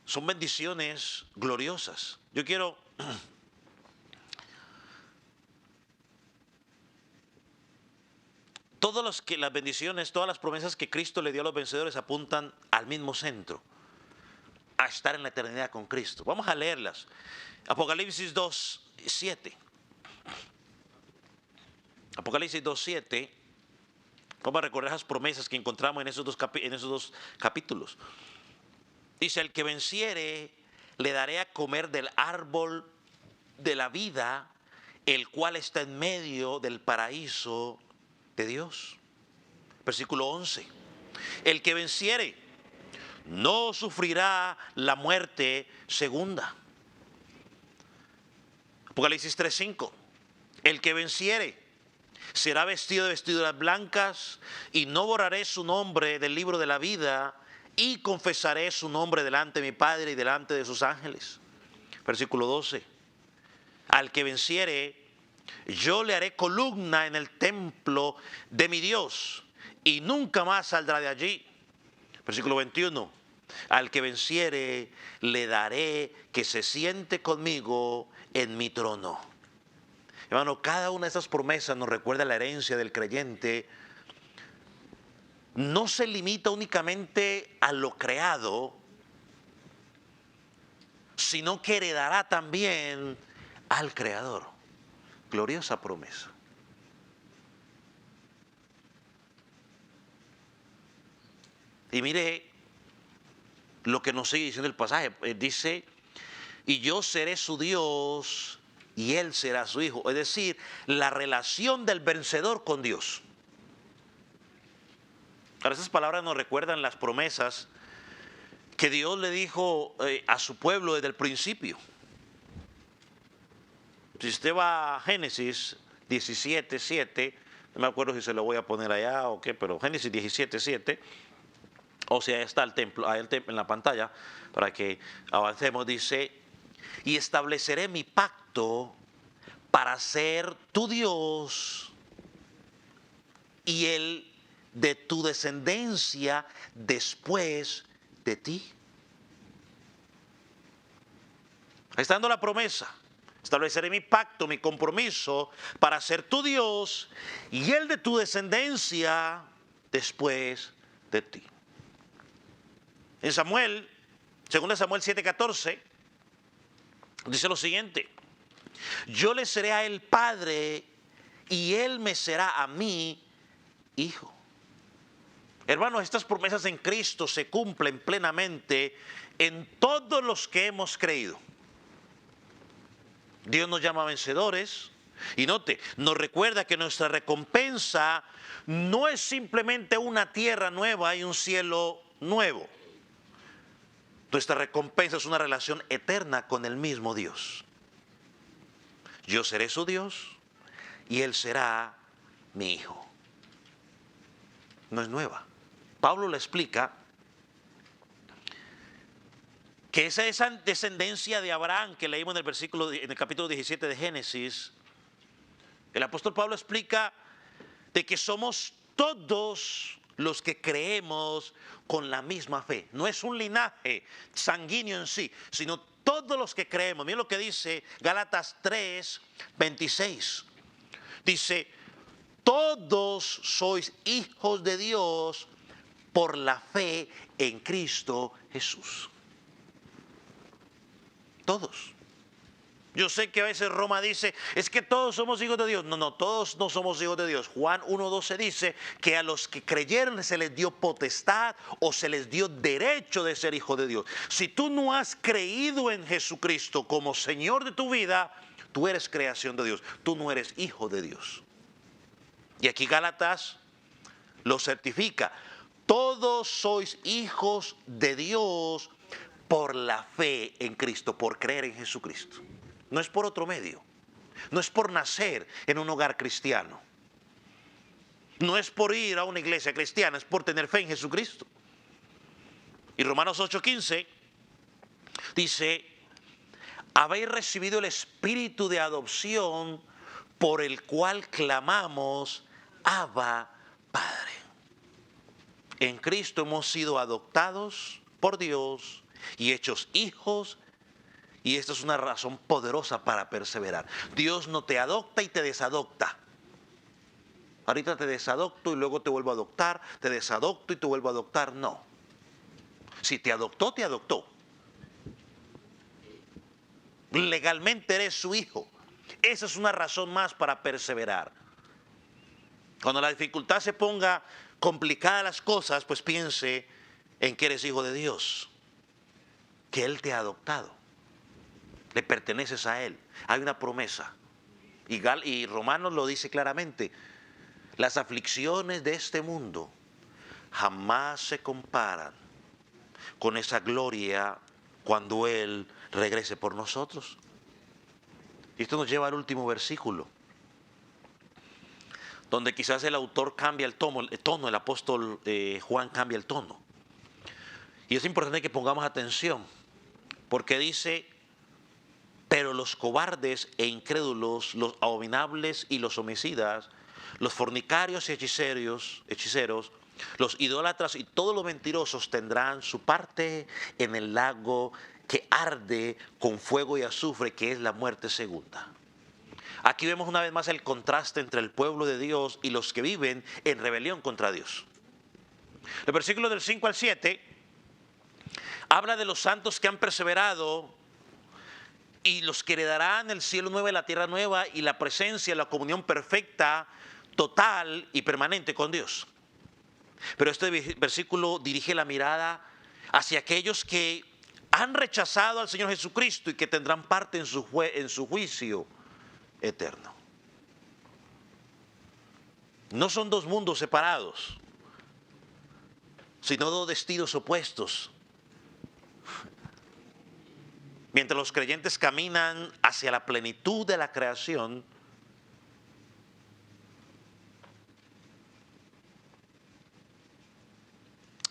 Son bendiciones gloriosas. Yo quiero las bendiciones, todas las promesas que Cristo le dio a los vencedores apuntan al mismo centro, a estar en la eternidad con Cristo. Vamos a leerlas. Apocalipsis 2:7. Apocalipsis 2:7. Vamos a recordar esas promesas que encontramos en esos dos capítulos. Dice: el que venciere, le daré a comer del árbol de la vida, el cual está en medio del paraíso de Dios. Versículo 11. El que venciere no sufrirá la muerte segunda. Apocalipsis 3:5. El que venciere será vestido de vestiduras blancas, y no borraré su nombre del libro de la vida, y confesaré su nombre delante de mi Padre y delante de sus ángeles. Versículo 12. Al que venciere, yo le haré columna en el templo de mi Dios, y nunca más saldrá de allí. Versículo 21. Al que venciere, le daré que se siente conmigo en mi trono. Hermano, cada una de estas promesas nos recuerda la herencia del creyente. No se limita únicamente a lo creado, sino que heredará también al Creador. Gloriosa promesa. Y mire lo que nos sigue diciendo el pasaje. Dice: y yo seré su Dios y él será su hijo. Es decir, la relación del vencedor con Dios. Ahora, esas palabras nos recuerdan las promesas que Dios le dijo a su pueblo desde el principio. Si usted va a Génesis 17:7, no me acuerdo si se lo voy a poner allá o qué, pero Génesis 17:7, o sea, está el templo, ahí en la pantalla, para que avancemos. Dice: y estableceré mi pacto para ser tu Dios y el de tu descendencia después de ti. Ahí está dando la promesa. Estableceré mi pacto, mi compromiso para ser tu Dios y el de tu descendencia después de ti. En Samuel, 2 Samuel 7:14, dice lo siguiente: yo le seré a él padre y él me será a mí hijo. Hermanos, estas promesas en Cristo se cumplen plenamente en todos los que hemos creído. Dios nos llama vencedores. Y note, nos recuerda que nuestra recompensa no es simplemente una tierra nueva y un cielo nuevo. Nuestra recompensa es una relación eterna con el mismo Dios. Yo seré su Dios y él será mi hijo. No es nueva. Pablo le explica que esa descendencia de Abraham que leímos en el capítulo 17 de Génesis, el apóstol Pablo explica de que somos todos los que creemos con la misma fe. No es un linaje sanguíneo en sí, sino todos los que creemos. Miren lo que dice Gálatas 3:26. Dice: todos sois hijos de Dios por la fe en Cristo Jesús. Todos. Yo sé que a veces Roma dice, es que todos somos hijos de Dios. No, todos no somos hijos de Dios. Juan 1:12 dice que a los que creyeron se les dio potestad o se les dio derecho de ser hijo de Dios. Si tú no has creído en Jesucristo como Señor de tu vida, tú eres creación de Dios. Tú no eres hijo de Dios. Y aquí Gálatas lo certifica. Todos sois hijos de Dios por la fe en Cristo, por creer en Jesucristo. No es por otro medio. No es por nacer en un hogar cristiano. No es por ir a una iglesia cristiana, es por tener fe en Jesucristo. Y Romanos 8:15 dice: habéis recibido el espíritu de adopción por el cual clamamos, Abba, Padre. En Cristo hemos sido adoptados por Dios y hechos hijos, y esta es una razón poderosa para perseverar. Dios no te adopta y te desadopta. Ahorita te desadopto y luego te vuelvo a adoptar, te desadopto y te vuelvo a adoptar. No. Si te adoptó, te adoptó. Legalmente eres su hijo. Esa es una razón más para perseverar. Cuando la dificultad se ponga complicada las cosas, pues piense en que eres hijo de Dios, que Él te ha adoptado, le perteneces a Él. Hay una promesa. Y Romanos lo dice claramente: las aflicciones de este mundo jamás se comparan con esa gloria cuando Él regrese por nosotros. Y esto nos lleva al último versículo, donde quizás el autor cambia el tono, el apóstol Juan cambia el tono. Y es importante que pongamos atención, porque dice: pero los cobardes e incrédulos, los abominables y los homicidas, los fornicarios y hechiceros, los idólatras y todos los mentirosos tendrán su parte en el lago que arde con fuego y azufre, que es la muerte segunda. Aquí vemos una vez más el contraste entre el pueblo de Dios y los que viven en rebelión contra Dios. El versículo del 5 al 7 habla de los santos que han perseverado y los que heredarán el cielo nuevo y la tierra nueva y la presencia, la comunión perfecta, total y permanente con Dios. Pero este versículo dirige la mirada hacia aquellos que han rechazado al Señor Jesucristo y que tendrán parte en su juicio eterno. No son dos mundos separados, sino dos destinos opuestos. Mientras los creyentes caminan hacia la plenitud de la creación,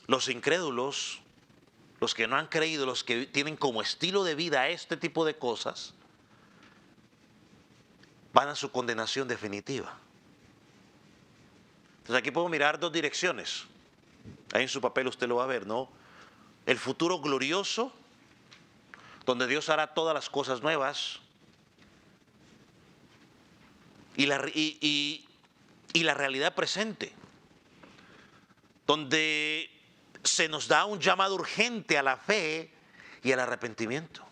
los incrédulos, los que no han creído, los que tienen como estilo de vida este tipo de cosas, van a su condenación definitiva. Entonces aquí podemos mirar dos direcciones. Ahí en su papel usted lo va a ver, ¿no? El futuro glorioso, donde Dios hará todas las cosas nuevas, y la realidad presente, donde se nos da un llamado urgente a la fe y al arrepentimiento.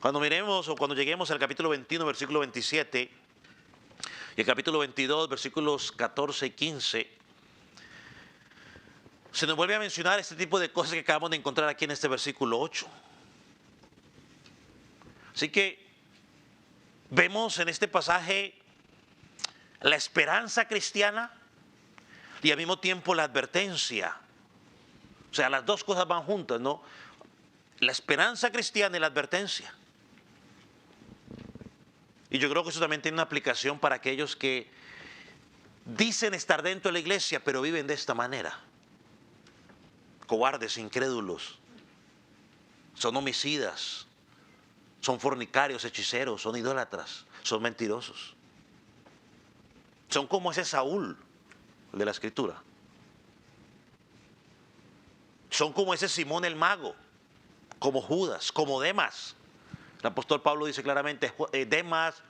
Cuando miremos o cuando lleguemos al capítulo 21, versículo 27, y el capítulo 22, versículos 14 y 15, se nos vuelve a mencionar este tipo de cosas que acabamos de encontrar aquí en este versículo 8. Así que vemos en este pasaje la esperanza cristiana y al mismo tiempo la advertencia. O sea, las dos cosas van juntas, ¿no? La esperanza cristiana y la advertencia. Y yo creo que eso también tiene una aplicación para aquellos que dicen estar dentro de la iglesia, pero viven de esta manera. Cobardes, incrédulos, son homicidas, son fornicarios, hechiceros, son idólatras, son mentirosos. Son como ese Saúl de la Escritura. Son como ese Simón el mago, como Judas, como Demas. El apóstol Pablo dice claramente: Demas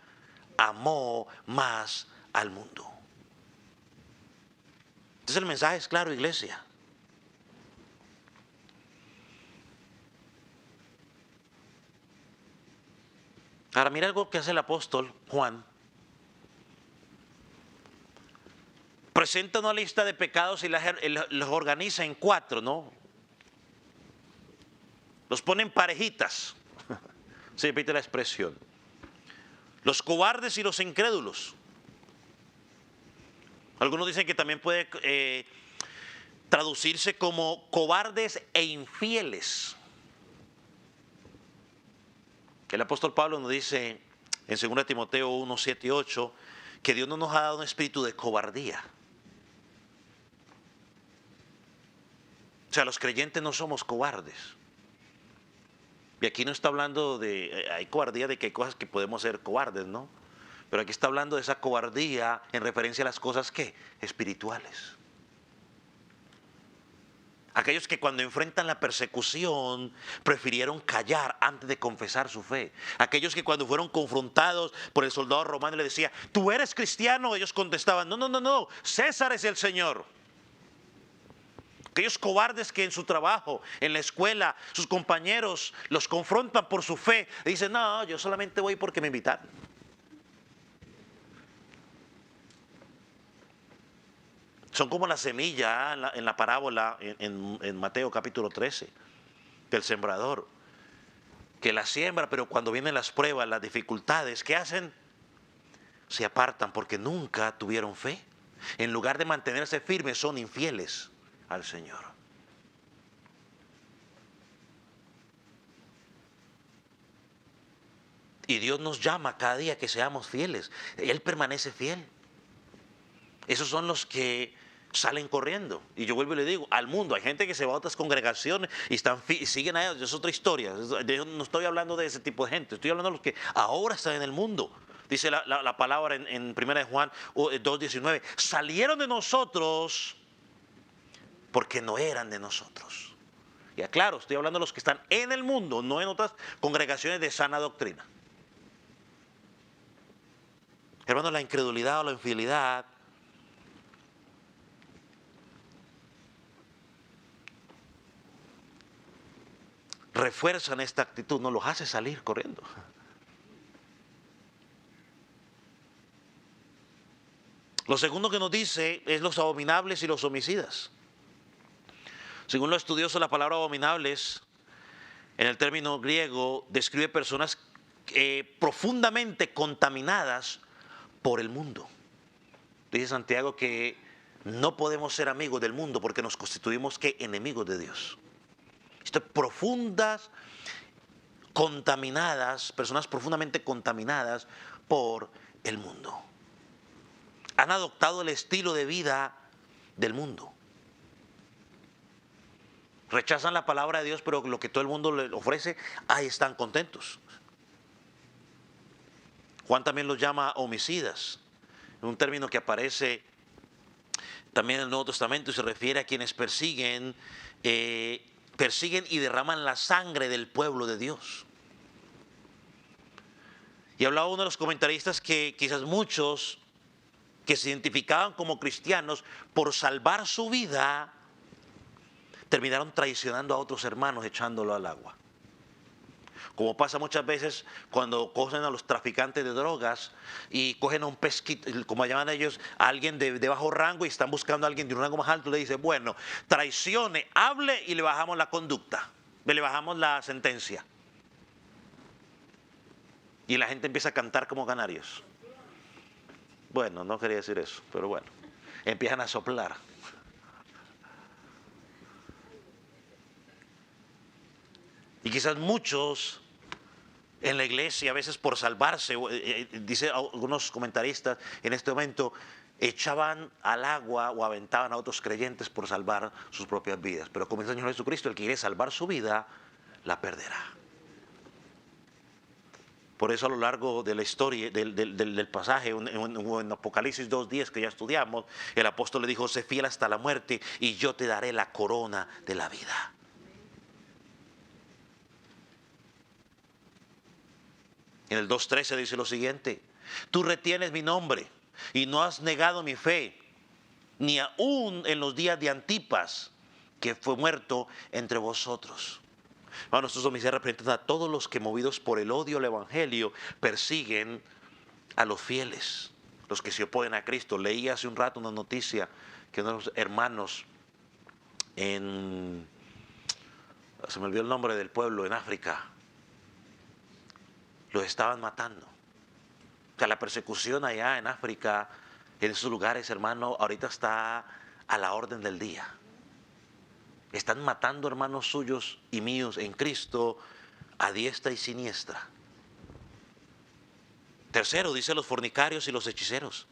amó más al mundo. Entonces el mensaje es claro, iglesia. Ahora mira algo que hace el apóstol Juan. Presenta una lista de pecados y los organiza en 4, ¿no? Los pone en parejitas. Se repite la expresión. Los cobardes y los incrédulos. Algunos dicen que también puede traducirse como cobardes e infieles. El apóstol Pablo nos dice en 2 Timoteo 1, 7 y 8 que Dios no nos ha dado un espíritu de cobardía. O sea, los creyentes no somos cobardes. Y aquí no está hablando hay cobardía de que hay cosas que podemos ser cobardes, ¿no? Pero aquí está hablando de esa cobardía en referencia a las cosas, ¿qué? Espirituales. Aquellos que cuando enfrentan la persecución prefirieron callar antes de confesar su fe. Aquellos que cuando fueron confrontados por el soldado romano y le decía, ¿tú eres cristiano? Ellos contestaban, no, no, no, no, César es el Señor. Aquellos cobardes que en su trabajo, en la escuela, sus compañeros los confrontan por su fe. Y dicen, no, yo solamente voy porque me invitaron. Son como la semilla en la parábola en Mateo capítulo 13, del sembrador, que la siembra, pero cuando vienen las pruebas, las dificultades, ¿qué hacen? Se apartan porque nunca tuvieron fe. En lugar de mantenerse firmes, son infieles al Señor. Y Dios nos llama cada día que seamos fieles. Él permanece fiel. Esos son los que salen corriendo. Y yo vuelvo y le digo, al mundo, hay gente que se va a otras congregaciones y siguen a ellos, es otra historia. Yo no estoy hablando de ese tipo de gente, estoy hablando de los que ahora están en el mundo. Dice la palabra en 1 de Juan 2:19, salieron de nosotros porque no eran de nosotros. Y aclaro, estoy hablando de los que están en el mundo, no en otras congregaciones de sana doctrina. Hermanos, la incredulidad o la infidelidad refuerzan esta actitud, no los hace salir corriendo. Lo segundo que nos dice es los abominables y los homicidas. Según los estudiosos, la palabra abominables en el término griego describe personas profundamente contaminadas por el mundo. Dice Santiago que no podemos ser amigos del mundo porque nos constituimos ¿qué? Enemigos de Dios. Profundas, contaminadas, personas profundamente contaminadas por el mundo. Han adoptado el estilo de vida del mundo. Rechazan la palabra de Dios, pero lo que todo el mundo le ofrece, ahí están contentos. Juan también los llama homicidas, un término que aparece también en el Nuevo Testamento y se refiere a quienes persiguen y derraman la sangre del pueblo de Dios. Y hablaba uno de los comentaristas que quizás muchos que se identificaban como cristianos por salvar su vida terminaron traicionando a otros hermanos echándolo al agua. Como pasa muchas veces cuando cogen a los traficantes de drogas y cogen a un pesquito, como llaman ellos, a alguien de bajo rango y están buscando a alguien de un rango más alto, le dicen, bueno, traicione, hable y le bajamos la conducta, le bajamos la sentencia. Y la gente empieza a cantar como canarios. Bueno, no quería decir eso, pero bueno, empiezan a soplar. Y quizás muchos en la iglesia, a veces por salvarse, dice algunos comentaristas en este momento, echaban al agua o aventaban a otros creyentes por salvar sus propias vidas. Pero como dice el Señor Jesucristo, el que quiere salvar su vida, la perderá. Por eso a lo largo de la historia, del pasaje, en Apocalipsis 2:10 que ya estudiamos, el apóstol le dijo, sé fiel hasta la muerte y yo te daré la corona de la vida. En el 2:13 dice lo siguiente, tú retienes mi nombre y no has negado mi fe, ni aún en los días de Antipas, que fue muerto entre vosotros. Hermanos, estos homicidios representan a todos los que movidos por el odio al evangelio persiguen a los fieles, los que se oponen a Cristo. Leí hace un rato una noticia que unos hermanos se me olvidó el nombre del pueblo en África, los estaban matando. O sea, la persecución allá en África, en esos lugares, hermano, ahorita está a la orden del día. Están matando hermanos suyos y míos en Cristo a diestra y siniestra. Tercero, dice los fornicarios y los hechiceros.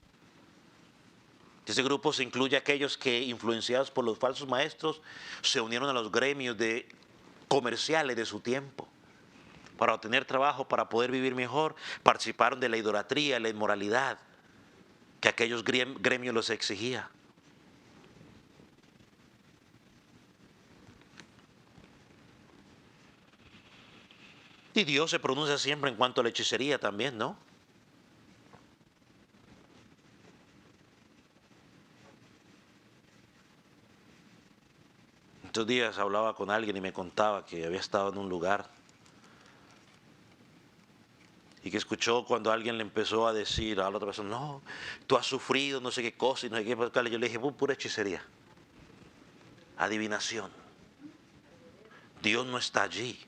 Ese grupo se incluye a aquellos que, influenciados por los falsos maestros, se unieron a los gremios comerciales de su tiempo para obtener trabajo, para poder vivir mejor. Participaron de la idolatría, la inmoralidad que aquellos gremios los exigía. Y Dios se pronuncia siempre en cuanto a la hechicería también, ¿no? Estos días hablaba con alguien y me contaba que había estado en un lugar y que escuchó cuando alguien le empezó a decir a la otra persona, no, tú has sufrido no sé qué cosa y no sé qué. Yo le dije, pura hechicería, adivinación. Dios no está allí.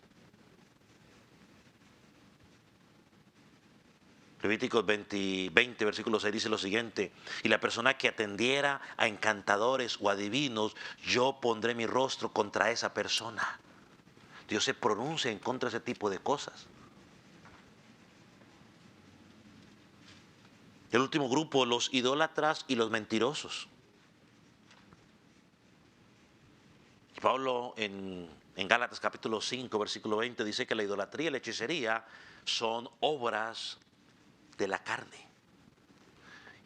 Levíticos 20, versículo 6 dice lo siguiente: y la persona que atendiera a encantadores o adivinos, yo pondré mi rostro contra esa persona. Dios se pronuncia en contra de ese tipo de cosas. El último grupo, los idólatras y los mentirosos. Pablo en Gálatas capítulo 5, versículo 20 dice que la idolatría y la hechicería son obras de la carne.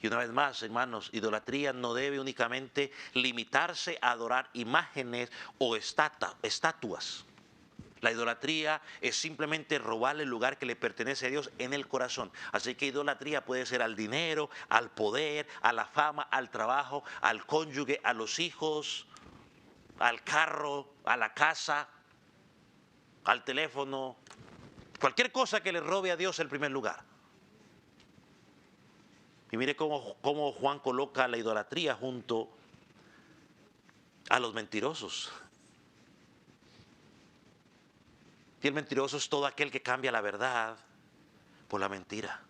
Y una vez más, hermanos, idolatría no debe únicamente limitarse a adorar imágenes o estatuas. La idolatría es simplemente robarle el lugar que le pertenece a Dios en el corazón. Así que idolatría puede ser al dinero, al poder, a la fama, al trabajo, al cónyuge, a los hijos, al carro, a la casa, al teléfono. Cualquier cosa que le robe a Dios el primer lugar. Y mire cómo Juan coloca la idolatría junto a los mentirosos. Y el mentiroso es todo aquel que cambia la verdad por la mentira.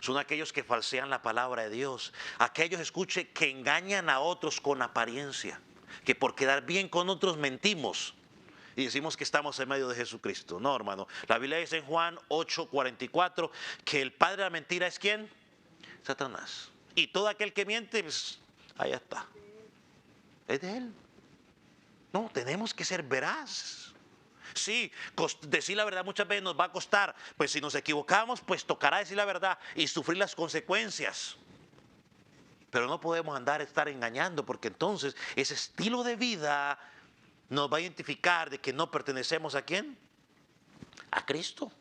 Son aquellos que falsean la palabra de Dios. Aquellos, escuche, que engañan a otros con apariencia. Que por quedar bien con otros mentimos. Y decimos que estamos en medio de Jesucristo. No, hermano. La Biblia dice en Juan 8:44 que el padre de la mentira es ¿quién? Satanás. Y todo aquel que miente, pues, ahí está. Es de él. No, tenemos que ser veraces. Sí, decir la verdad muchas veces nos va a costar. Pues si nos equivocamos, pues tocará decir la verdad y sufrir las consecuencias. Pero no podemos estar engañando, porque entonces ese estilo de vida nos va a identificar de que no pertenecemos ¿a quién? A Cristo.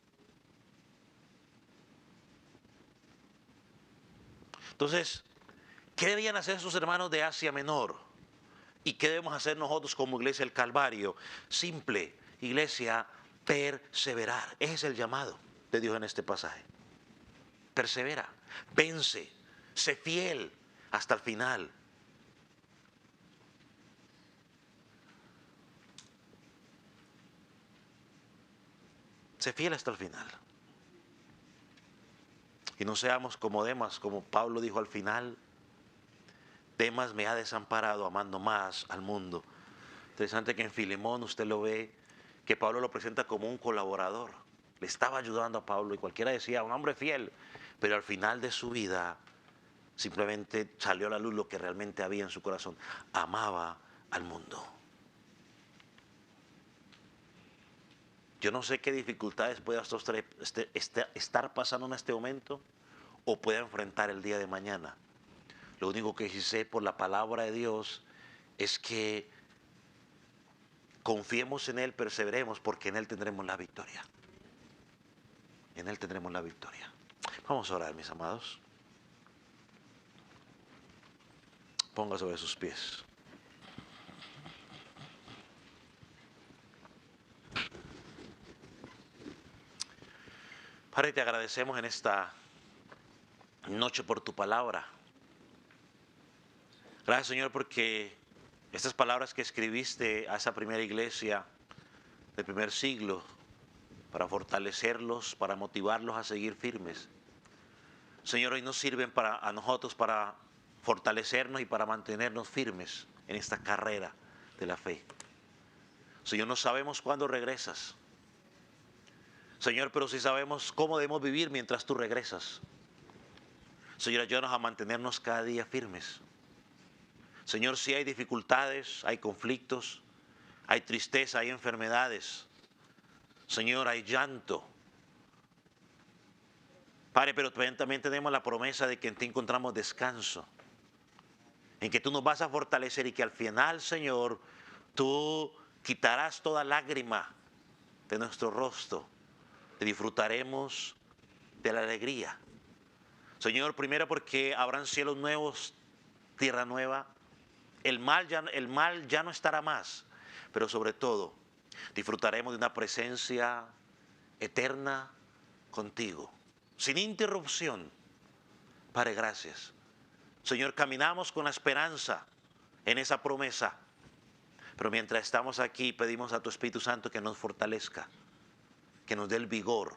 Entonces, ¿qué debían hacer sus hermanos de Asia Menor? ¿Y qué debemos hacer nosotros como iglesia del Calvario? Simple, iglesia, perseverar. Ese es el llamado de Dios en este pasaje. Persevera, vence, sé fiel hasta el final. Sé fiel hasta el final. Y no seamos como Demas, como Pablo dijo al final. Demas me ha desamparado amando más al mundo. Interesante que en Filemón usted lo ve, que Pablo lo presenta como un colaborador. Le estaba ayudando a Pablo y cualquiera decía, un hombre fiel. Pero al final de su vida simplemente salió a la luz lo que realmente había en su corazón. Amaba al mundo. Yo no sé qué dificultades pueda estar pasando en este momento o pueda enfrentar el día de mañana. Lo único que sí sé por la palabra de Dios es que confiemos en Él, perseveremos, porque en Él tendremos la victoria. En Él tendremos la victoria. Vamos a orar, mis amados. Ponga sobre sus pies. Padre, te agradecemos en esta noche por tu palabra. Gracias, Señor, porque estas palabras que escribiste a esa primera iglesia del primer siglo, para fortalecerlos, para motivarlos a seguir firmes, Señor, hoy nos sirven a nosotros para fortalecernos y para mantenernos firmes en esta carrera de la fe. Señor, no sabemos cuándo regresas. Señor, pero sí sabemos cómo debemos vivir mientras tú regresas. Señor, ayúdanos a mantenernos cada día firmes. Señor, si hay dificultades, hay conflictos, hay tristeza, hay enfermedades. Señor, hay llanto. Padre, pero también tenemos la promesa de que en ti encontramos descanso. En que tú nos vas a fortalecer y que al final, Señor, tú quitarás toda lágrima de nuestro rostro. disfrutaremos de la alegría. Señor, primero porque habrán cielos nuevos, tierra nueva. El mal ya no estará más, pero sobre todo disfrutaremos de una presencia eterna contigo, sin interrupción. Padre, gracias. Señor, caminamos con la esperanza en esa promesa, pero mientras estamos aquí pedimos a tu Espíritu Santo que nos fortalezca, que nos dé el vigor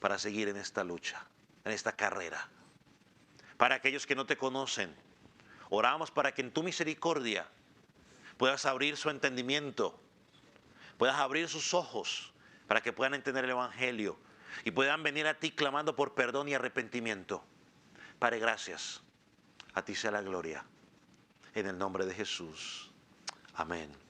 para seguir en esta lucha, en esta carrera. Para aquellos que no te conocen, oramos para que en tu misericordia puedas abrir su entendimiento, puedas abrir sus ojos para que puedan entender el Evangelio y puedan venir a ti clamando por perdón y arrepentimiento. Padre, gracias. A ti sea la gloria. En el nombre de Jesús. Amén.